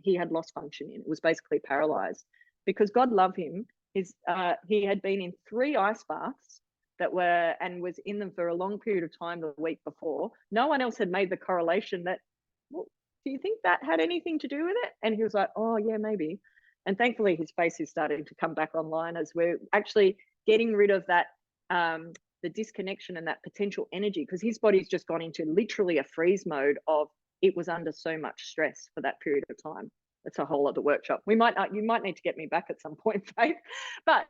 he had lost function in. It was basically paralyzed. Because God love him, he had been in 3 ice baths and was in them for a long period of time the week before. No one else had made the correlation that, well, do you think that had anything to do with it? And he was like, oh yeah, maybe. And thankfully his face is starting to come back online as we're actually getting rid of that, the disconnection and that potential energy, because his body's just gone into literally a freeze mode of, it was under so much stress for that period of time. It's a whole other workshop. You might need to get me back at some point, Faith. But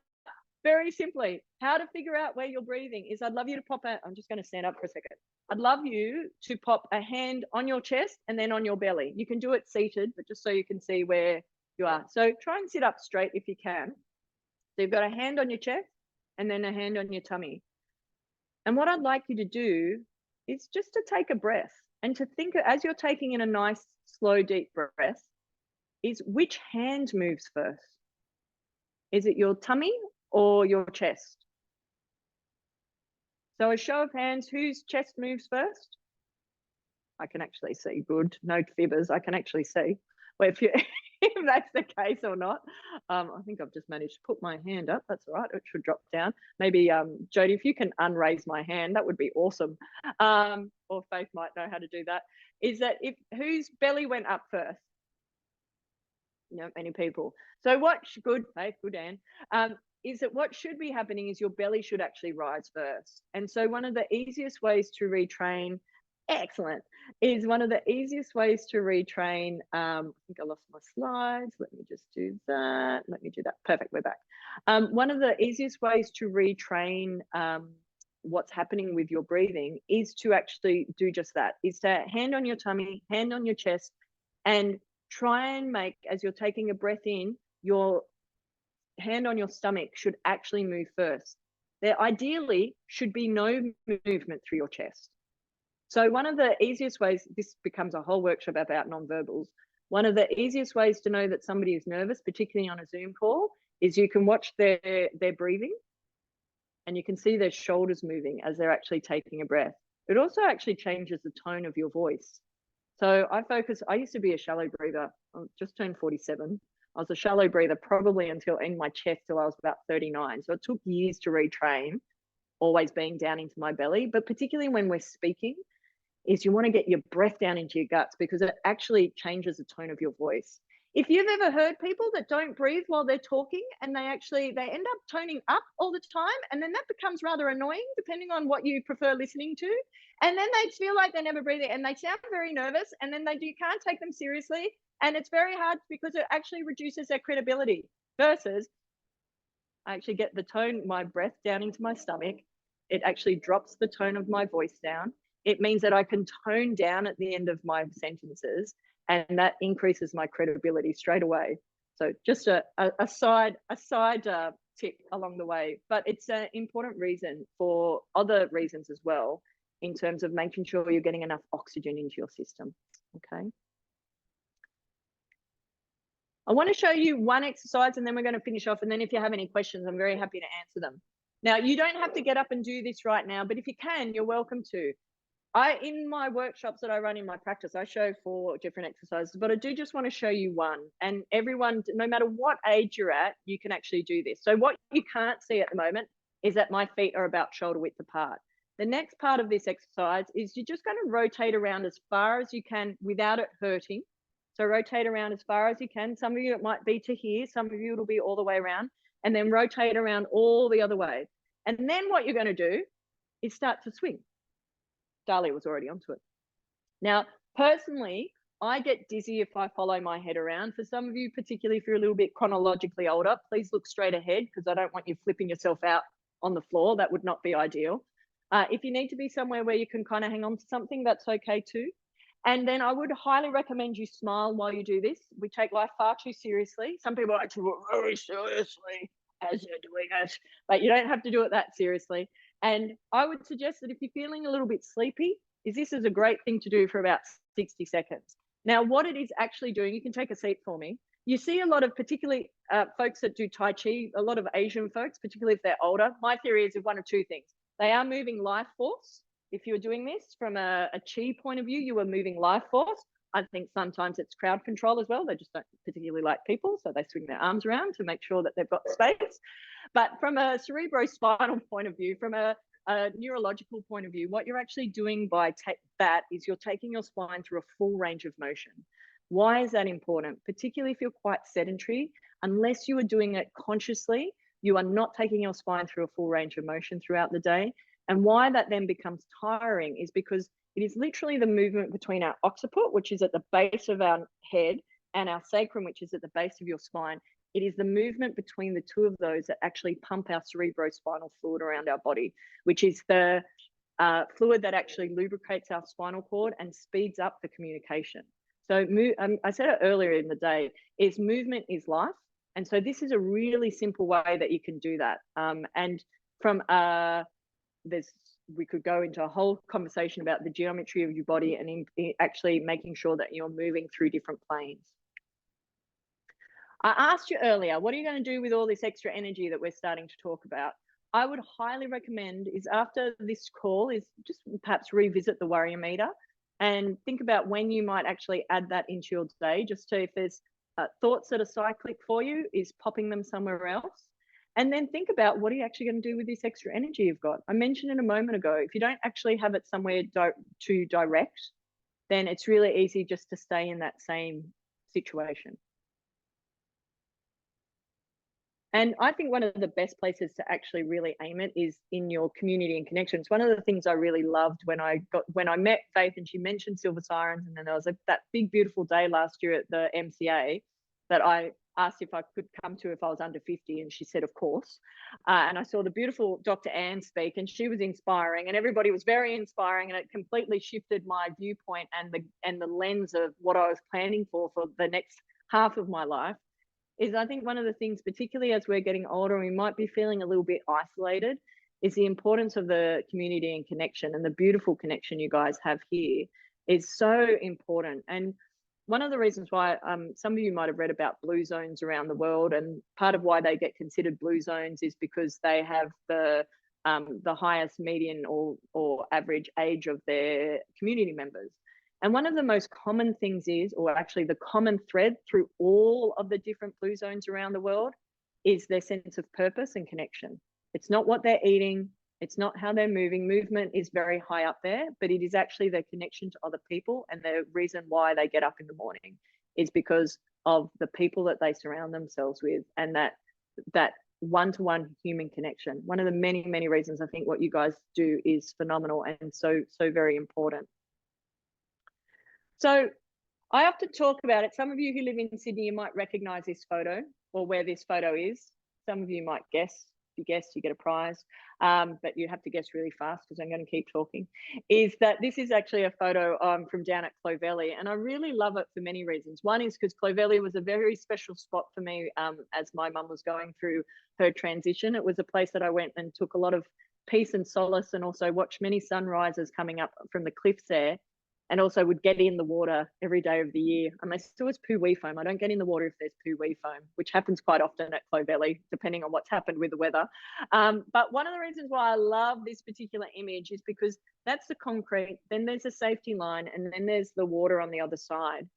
very simply, how to figure out where you're breathing is, I'd love you to I'm just going to stand up for a second. I'd love you to pop a hand on your chest and then on your belly. You can do it seated, but just so you can see where you are. So try and sit up straight if you can. So you've got a hand on your chest and then a hand on your tummy. And what I'd like you to do is just to take a breath and to think, as you're taking in a nice, slow, deep breath, is which hand moves first? Is it your tummy or your chest? So a show of hands, whose chest moves first? I can actually see. Good. No fibbers. I can actually see. Well, if that's the case or not. I think I've just managed to put my hand up. That's all right. It should drop down. Maybe, Jodie, if you can unraise my hand, that would be awesome. Or Faith might know how to do that. Is that whose belly went up first? Not many people. So good, Faith, good, Anne. Is that what should be happening is your belly should actually rise first. And so one of the easiest ways to retrain, is one of the easiest ways to retrain, I think I lost my slides. Let me just do that. Let me do that. Perfect, we're back. One of the easiest ways to retrain what's happening with your breathing is to actually do just that, is to hand on your tummy, hand on your chest, and try and make, as you're taking a breath in, your hand on your stomach should actually move first. There ideally should be no movement through your chest. So one of the easiest ways, this becomes a whole workshop about nonverbals. One of the easiest ways to know that somebody is nervous, particularly on a Zoom call, is you can watch their breathing and you can see their shoulders moving as they're actually taking a breath. It also actually changes the tone of your voice. So I used to be a shallow breather. I just turned 47. I was a shallow breather probably until in my chest till I was about 39. So it took years to retrain. always being down into my belly, but particularly when we're speaking, is you want to get your breath down into your guts because it actually changes the tone of your voice. If you've ever heard people that don't breathe while they're talking and they end up toning up all the time, and then that becomes rather annoying depending on what you prefer listening to. And then they feel like they're never breathing and they sound very nervous, and then you can't take them seriously. And it's very hard because it actually reduces their credibility versus I actually get the tone, my breath down into my stomach. It actually drops the tone of my voice down. It means that I can tone down at the end of my sentences, and that increases my credibility straight away. So just a side tip along the way, but it's an important reason for other reasons as well, in terms of making sure you're getting enough oxygen into your system. Okay. I want to show you one exercise and then we're going to finish off. And then if you have any questions, I'm very happy to answer them. Now, you don't have to get up and do this right now, but if you can, you're welcome to. In my workshops that I run in my practice, I show 4 different exercises, but I do just want to show you one. And everyone, no matter what age you're at, you can actually do this. So what you can't see at the moment is that my feet are about shoulder width apart. The next part of this exercise is you're just going to rotate around as far as you can without it hurting. So rotate around as far as you can. Some of you, it might be to here. Some of you, it'll be all the way around. And then rotate around all the other way. And then what you're going to do is start to swing. Dahlia was already onto it. Now, personally, I get dizzy if I follow my head around. For some of you, particularly if you're a little bit chronologically older, please look straight ahead because I don't want you flipping yourself out on the floor. That would not be ideal. If you need to be somewhere where you can kind of hang on to something, that's okay too. And then I would highly recommend you smile while you do this. We take life far too seriously. Some people like to do it very seriously as you're doing it, but you don't have to do it that seriously. And I would suggest that if you're feeling a little bit sleepy, this is a great thing to do for about 60 seconds. Now, what it is actually doing, you can take a seat for me. You see a lot of particularly folks that do Tai Chi, a lot of Asian folks, particularly if they're older. My theory is of one of 2 things. They are moving life force. If you're doing this from a Chi point of view, you are moving life force. I think sometimes it's crowd control as well. They just don't particularly like people, so they swing their arms around to make sure that they've got space. But from a cerebrospinal point of view, from a neurological point of view, what you're actually doing by that is you're taking your spine through a full range of motion. Why is that important? Particularly if you're quite sedentary, unless you are doing it consciously, you are not taking your spine through a full range of motion throughout the day. And why that then becomes tiring is because it is literally the movement between our occiput, which is at the base of our head, and our sacrum, which is at the base of your spine. It is the movement between the 2 of those that actually pump our cerebrospinal fluid around our body, which is the fluid that actually lubricates our spinal cord and speeds up the communication. So I said it earlier in the day, is movement is life. And so this is a really simple way that you can do that. And from we could go into a whole conversation about the geometry of your body and actually making sure that you're moving through different planes. I asked you earlier, what are you going to do with all this extra energy that we're starting to talk about? I would highly recommend is after this call is just perhaps revisit the Warrior Meter and think about when you might actually add that into your day, just to, if there's thoughts that are cyclic for you, is popping them somewhere else. And then think about what are you actually going to do with this extra energy you've got. I mentioned it a moment ago, if you don't actually have it somewhere to direct, then it's really easy just to stay in that same situation. And I think one of the best places to actually really aim it is in your community and connections. One of the things I really loved when I met Faith, and she mentioned Silver Sirens, and then there was that big, beautiful day last year at the MCA that I asked if I could come to if I was under 50, and she said, of course. And I saw the beautiful Dr. Anne speak, and she was inspiring, and everybody was very inspiring, and it completely shifted my viewpoint and the lens of what I was planning for the next half of my life. Is I think one of the things, particularly as we're getting older, we might be feeling a little bit isolated, is the importance of the community and connection, and the beautiful connection you guys have here is so important. And one of the reasons why some of you might have read about blue zones around the world, and part of why they get considered blue zones is because they have the highest median or average age of their community members. And one of the most common things is, or actually the common thread through all of the different blue zones around the world, is their sense of purpose and connection. It's not what they're eating. It's not how they're moving. Movement is very high up there, but it is actually their connection to other people, and the reason why they get up in the morning is because of the people that they surround themselves with, and that one-to-one human connection. One of the many, many reasons I think what you guys do is phenomenal and so very important. So I often talk about it. Some of you who live in Sydney, you might recognize this photo or where this photo is. Some of you might guess. If you guess, you get a prize, but you have to guess really fast because I'm going to keep talking. Is that this is actually a photo from down at Clovelly, and I really love it for many reasons. One is because Clovelly was a very special spot for me as my mum was going through her transition. It was a place that I went and took a lot of peace and solace, and also watched many sunrises coming up from the cliffs there. And also would get in the water every day of the year, unless it was poo wee foam. I don't get in the water if there's poo wee foam, which happens quite often at Clovelly, depending on what's happened with the weather. But one of the reasons why I love this particular image is because that's the concrete, then there's a safety line, and then there's the water on the other side.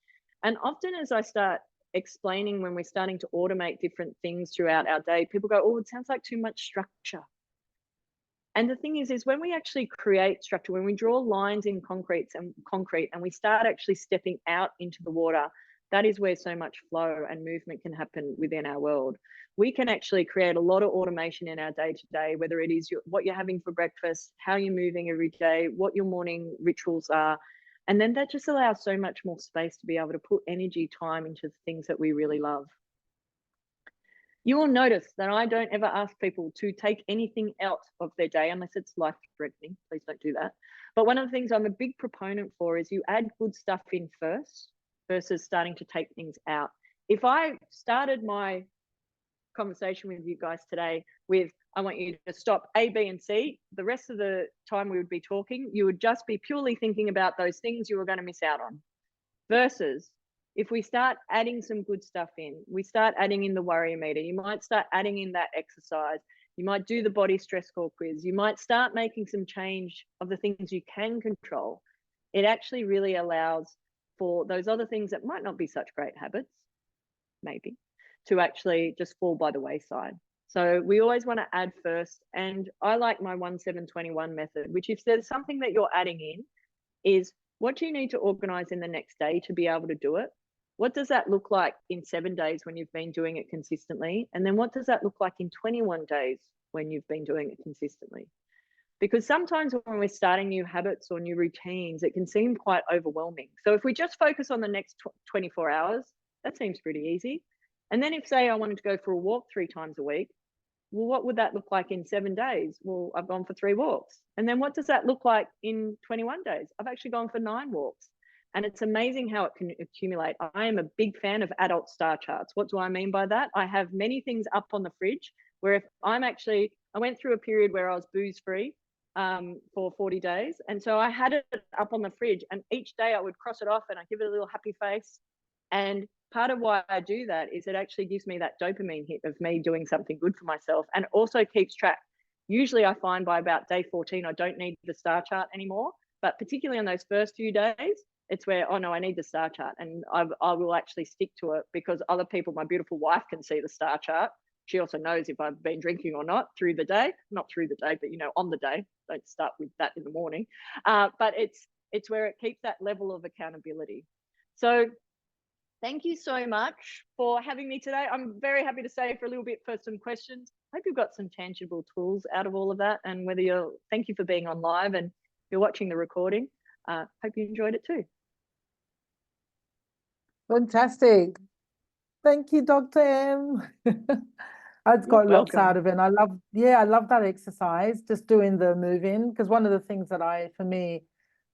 And often as I start explaining when we're starting to automate different things throughout our day, people go, oh, it sounds like too much structure. And the thing is when we actually create structure, when we draw lines in concrete and we start actually stepping out into the water, that is where so much flow and movement can happen within our world. We can actually create a lot of automation in our day to day, whether it is what you're having for breakfast, how you're moving every day, what your morning rituals are. And then that just allows so much more space to be able to put energy, time into the things that we really love. You will notice that I don't ever ask people to take anything out of their day unless it's life-threatening. Please don't do that. But one of the things I'm a big proponent for is you add good stuff in first versus starting to take things out. If I started my conversation with you guys today with, I want you to stop A, B, and C, the rest of the time we would be talking, you would just be purely thinking about those things you were going to miss out on. Versus if we start adding some good stuff in, we start adding in the worry meter, you might start adding in that exercise, you might do the body stress score quiz, you might start making some change of the things you can control. It actually really allows for those other things that might not be such great habits, maybe, to actually just fall by the wayside. So we always want to add first. And I like my 1-7-21 method, which if there's something that you're adding in, is what do you need to organize in the next day to be able to do it? What does that look like in 7 days when you've been doing it consistently? And then what does that look like in 21 days when you've been doing it consistently? Because sometimes when we're starting new habits or new routines, it can seem quite overwhelming. So if we just focus on the next 24 hours, that seems pretty easy. And then if, say, I wanted to go for a walk 3 times a week, well, what would that look like in 7 days? Well, I've gone for 3 walks. And then what does that look like in 21 days? I've actually gone for 9 walks. And it's amazing how it can accumulate. I am a big fan of adult star charts. What do I mean by that? I have many things up on the fridge where if I went through a period where I was booze free for 40 days. And so I had it up on the fridge, and each day I would cross it off and I give it a little happy face. And part of why I do that is it actually gives me that dopamine hit of me doing something good for myself, and also keeps track. Usually I find by about day 14, I don't need the star chart anymore, but particularly on those first few days, it's where, oh no, I need the star chart, and I will actually stick to it because other people, my beautiful wife, can see the star chart. She also knows if I've been drinking or not through the day, not through the day, but on the day. Don't start with that in the morning. But it's where it keeps that level of accountability. So thank you so much for having me today. I'm very happy to stay for a little bit for some questions. I hope you've got some tangible tools out of all of that. And thank you for being on live, and if you're watching the recording, hope you enjoyed it too. Fantastic. Thank you, Dr. M. I've got lots out of it. And I love that exercise, just doing the moving, because one of the things that for me,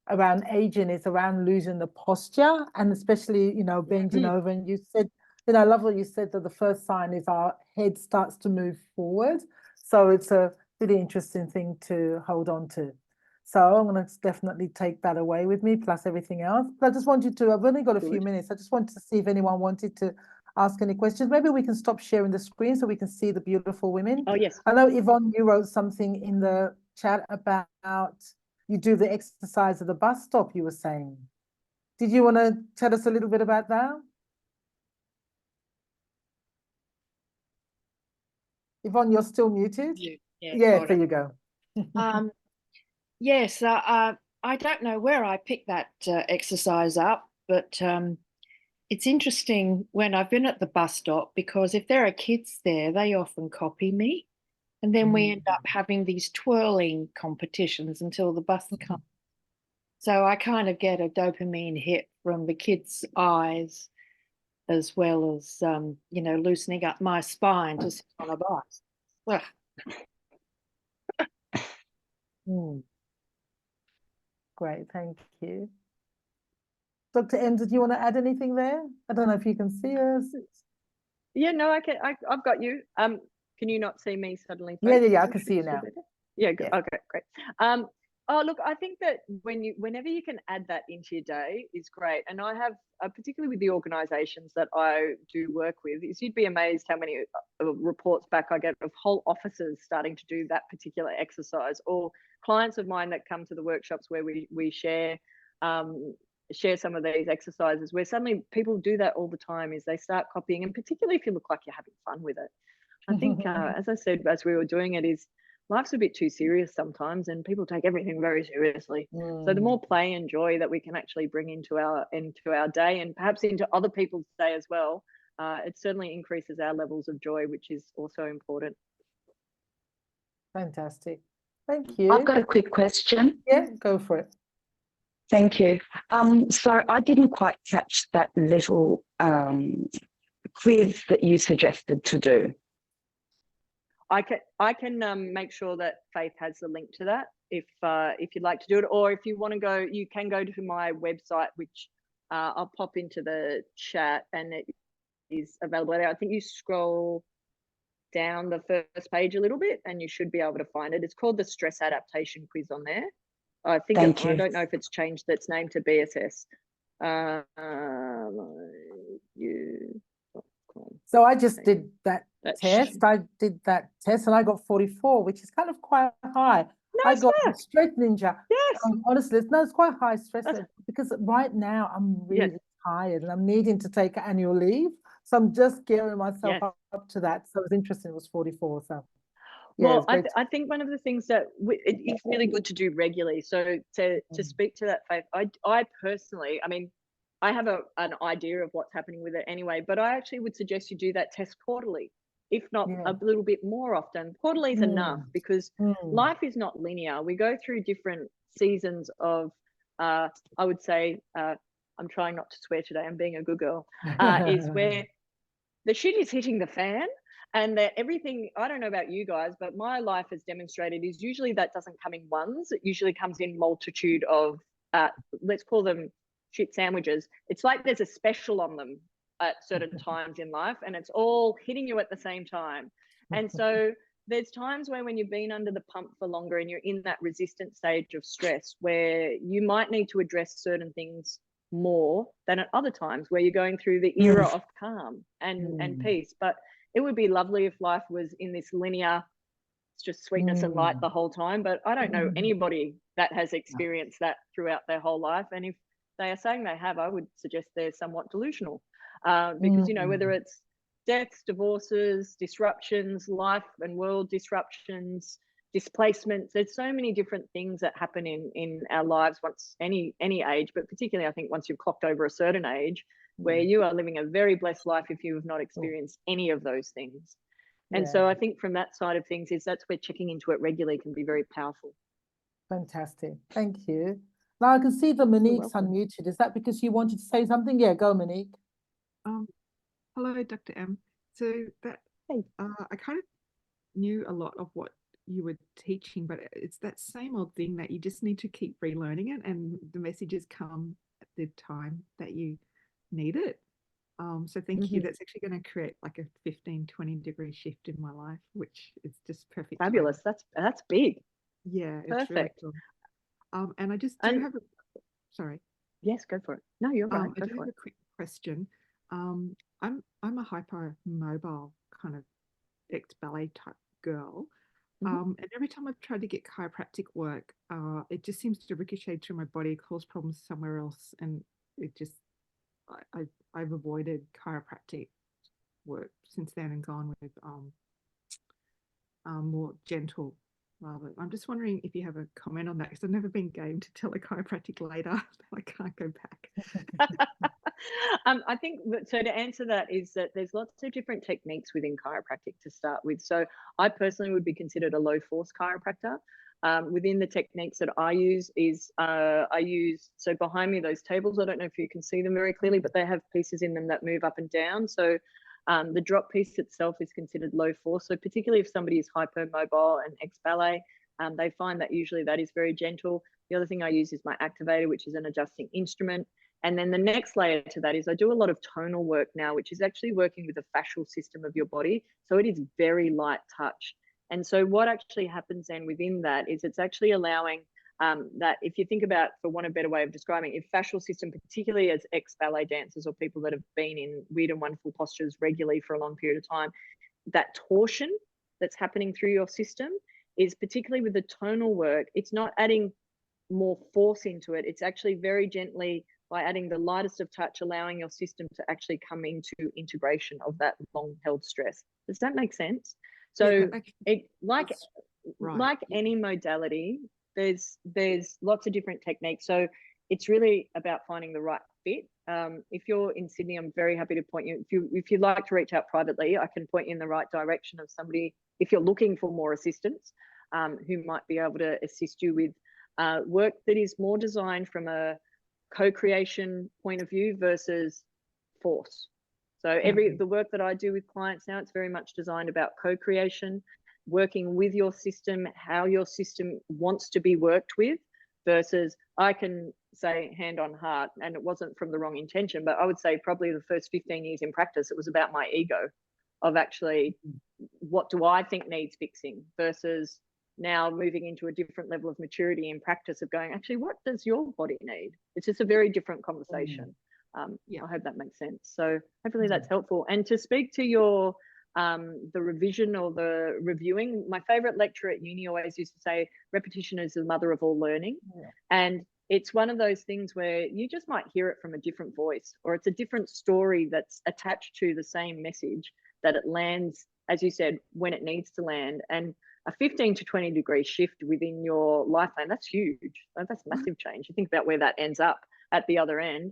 around aging is around losing the posture, and especially, bending over. And you said, I love what you said, that the first sign is our head starts to move forward. So it's a really interesting thing to hold on to. So I'm going to definitely take that away with me, plus everything else. But I just wanted to, I've only got a few minutes. I just wanted to see if anyone wanted to ask any questions. Maybe we can stop sharing the screen so we can see the beautiful women. Oh, yes. I know, Yvonne, you wrote something in the chat about you do the exercise at the bus stop, you were saying. Did you want to tell us a little bit about that? Yvonne, you're still muted? Yeah, there you go. Um, yes, I don't know where I picked that exercise up, but it's interesting when I've been at the bus stop because if there are kids there, they often copy me. And then we end up having these twirling competitions until the bus comes. So I kind of get a dopamine hit from the kids' eyes as well as, loosening up my spine to sit on a bus. Well, Mm, great, thank you. Dr. M, did you want to add anything there? I don't know if you can see us. Yeah, no, I can. I've got you. Can you not see me suddenly? Yeah, I can see you now. Yeah, good. Yeah. Okay, great. Oh, look, I think that whenever you can add that into your day is great. And I have, particularly with the organisations that I do work with, is you'd be amazed how many reports back I get of whole offices starting to do that particular exercise, or clients of mine that come to the workshops where we share some of these exercises, where suddenly people do that all the time, is they start copying, and particularly if you look like you're having fun with it. I think, as I said, as we were doing it, is life's a bit too serious sometimes, and people take everything very seriously. So the more play and joy that we can actually bring into our day, and perhaps into other people's day as well, it certainly increases our levels of joy, which is also important. Fantastic. Thank you. I've got a quick question. Yeah, go for it. Thank you. So I didn't quite catch that little quiz that you suggested to do. I can make sure that Faith has the link to that if you'd like to do it, or if you want to go, you can go to my website, which I'll pop into the chat, and it is available there. I think you scroll down the first page a little bit and you should be able to find it. It's called the Stress Adaptation Quiz on there. I think I don't know if it's changed its name to BSS. So I just did that test. I did that test and I got 44, which is kind of quite high. Nice I got work. Stress Ninja. Yes. Honestly, it's quite high stress because right now I'm really tired and I'm needing to take annual leave. So I'm just gearing myself up to that. So it was interesting. It was 44. So yeah, well, I think one of the things that it's really good to do regularly. So to speak to that, Faith, I personally, I mean, I have an idea of what's happening with it anyway, but I actually would suggest you do that test quarterly, if not a little bit more often. Quarterly is enough, because life is not linear. We go through different seasons of, I would say, I'm trying not to swear today, I'm being a good girl, is where the shit is hitting the fan. And that everything, I don't know about you guys, but my life has demonstrated is usually that doesn't come in ones. It usually comes in multitude of, let's call them shit sandwiches. It's like there's a special on them at certain times in life, and it's all hitting you at the same time. And so there's times where when you've been under the pump for longer and you're in that resistant stage of stress, where you might need to address certain things more than at other times, where you're going through the era of calm and peace. But it would be lovely if life was in this linear, it's just sweetness and light the whole time. But I don't know anybody that has experienced that throughout their whole life. And if they are saying they have, I would suggest they're somewhat delusional, because, you know, whether it's deaths, divorces, disruptions, life and world disruptions, displacements, there's so many different things that happen in our lives once any age, but particularly I think once you've clocked over a certain age, where you are living a very blessed life if you have not experienced any of those things. And so I think from that side of things, that's where checking into it regularly can be very powerful. Fantastic. Thank you. Now I can see that Monique's unmuted. Is that because you wanted to say something? Yeah, go, Monique. Hello, Dr. M. So that I kind of knew a lot of what you were teaching, but it's that same old thing that you just need to keep relearning it, and the messages come at the time that you need it. So thank you. That's actually going to create like a 15-20 degree shift in my life, which is just perfect. Fabulous. That's big. Yeah, perfect. It's really cool. And I just do have a sorry. Yes, go for it. No, you're right. I do have a quick question. I'm a hypermobile kind of ex-ballet type girl. And every time I've tried to get chiropractic work, it just seems to ricochet through my body, cause problems somewhere else, and it just I've avoided chiropractic work since then and gone with more gentle Marvelous. I'm just wondering if you have a comment on that, because I've never been game to tell a chiropractic later. I can't go back. I think so. To answer that is that there's lots of different techniques within chiropractic to start with. So I personally would be considered a low force chiropractor. Within the techniques that I use is so behind me, those tables, I don't know if you can see them very clearly, but they have pieces in them that move up and down. So the drop piece itself is considered low force. So particularly if somebody is hypermobile and ex-ballet, they find that usually that is very gentle. The other thing I use is my activator, which is an adjusting instrument. And then the next layer to that is I do a lot of tonal work now, which is actually working with the fascial system of your body. So it is very light touch. And so what actually happens then within that is it's actually allowing that, if you think about, for want of a better way of describing, if fascial system, particularly as ex-ballet dancers or people that have been in weird and wonderful postures regularly for a long period of time, that torsion that's happening through your system is, particularly with the tonal work, it's not adding more force into it. It's actually very gently, by adding the lightest of touch, allowing your system to actually come into integration of that long held stress. Does that make sense? So like any modality, there's lots of different techniques. So it's really about finding the right fit. If you're in Sydney, I'm very happy to point you. If you'd like to reach out privately, I can point you in the right direction of somebody, if you're looking for more assistance, who might be able to assist you with work that is more designed from a co-creation point of view versus force. So the work that I do with clients now, it's very much designed about co-creation, working with your system, how your system wants to be worked with, versus, I can say hand on heart, and it wasn't from the wrong intention, but I would say probably the first 15 years in practice, it was about my ego of actually, what do I think needs fixing, versus now moving into a different level of maturity in practice of going, actually, what does your body need? It's just a very different conversation. I hope that makes sense. So hopefully that's helpful. And to speak to your the revision or the reviewing, my favorite lecturer at uni always used to say, repetition is the mother of all learning. And it's one of those things where you just might hear it from a different voice, or it's a different story that's attached to the same message, that it lands, as you said, when it needs to land. And a 15 to 20 degree shift within your lifetime, that's huge. That's massive change. You think about where that ends up at the other end.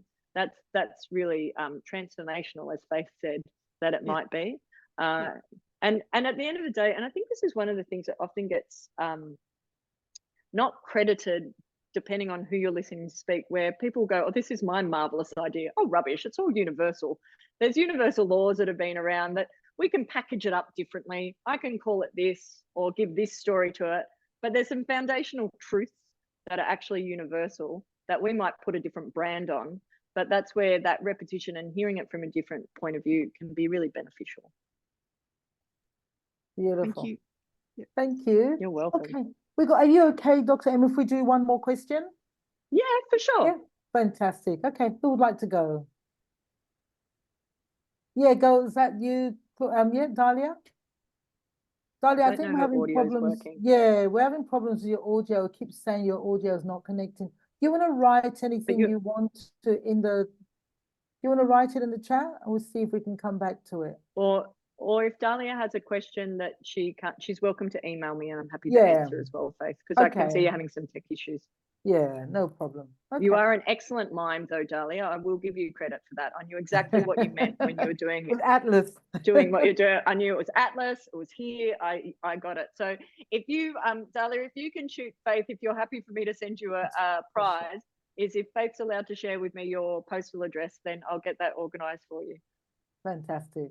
That's really transformational, as Faith said that it might be. And at the end of the day, and I think this is one of the things that often gets not credited, depending on who you're listening to speak, where people go, oh, this is my marvelous idea. Oh, rubbish. It's all universal. There's universal laws that have been around that we can package it up differently. I can call it this or give this story to it, but there's some foundational truths that are actually universal that we might put a different brand on, but that's where that repetition and hearing it from a different point of view can be really beneficial. Beautiful. Thank you. Thank you. You're welcome. Okay. Are you okay, Dr. M, if we do one more question? Yeah, for sure. Yeah. Fantastic. Okay. Who would like to go? Yeah, go. Is that you? Yeah, Dahlia? Dahlia, I think we're having problems. Yeah, we're having problems with your audio. It keeps saying your audio is not connecting. Do you want to write anything you want to in the, you want to write it in the chat, and we'll see if we can come back to it. Or if Dahlia has a question that she can't, she's welcome to email me, and I'm happy to answer as well, Faith, because I can see you're having some tech issues. Yeah, no problem. Okay. You are an excellent mime, though, Dahlia. I will give you credit for that. I knew exactly what you meant when you were doing with Atlas. Doing what you're doing. I knew it was Atlas. It was here. I got it. So if you, Dahlia, if you can shoot Faith, if you're happy for me to send you a prize, is if Faith's allowed to share with me your postal address, then I'll get that organised for you. Fantastic.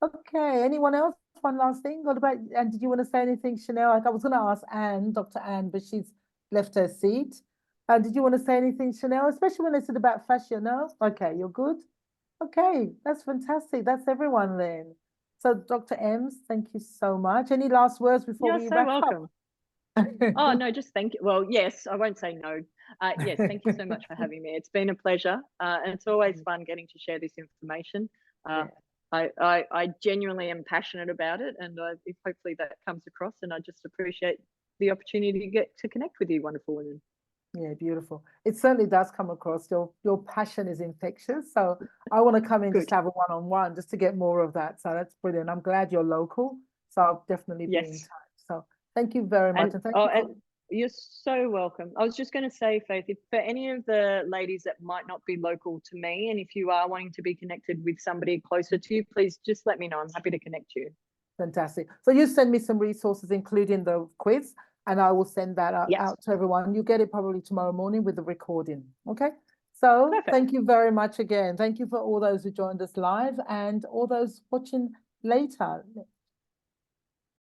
Okay. Anyone else? One last thing. What about? And did you want to say anything, Chanel? I was going to ask Anne, Dr. Anne, but she's left her seat. Did you want to say anything, Chanel? Especially when they said about fascia, no? Okay, you're good. Okay, that's fantastic. That's everyone then. So, Dr. Ems, thank you so much. Any last words before we wrap welcome. up? Oh, no, just thank you. Well, yes, I won't say no. Yes, thank you so much for having me. It's been a pleasure. And it's always fun getting to share this information. I genuinely am passionate about it, and hopefully that comes across, and I just appreciate the opportunity to get to connect with you wonderful women. Yeah, beautiful. It certainly does come across. Your passion is infectious. So I want to come in just have a one-on-one just to get more of that. So that's brilliant. I'm glad you're local. So I'll definitely be in touch. So Thank you very much. And, And thank oh, you for- and you're so welcome. I was just going to say, Faith, if for any of the ladies that might not be local to me, and if you are wanting to be connected with somebody closer to you, please just let me know. I'm happy to connect you. Fantastic. So you send me some resources, including the quiz, and I will send that Yes. out to everyone. You get it probably tomorrow morning with the recording. Okay. So Perfect. thank you very much again. Thank you for all those who joined us live and all those watching later.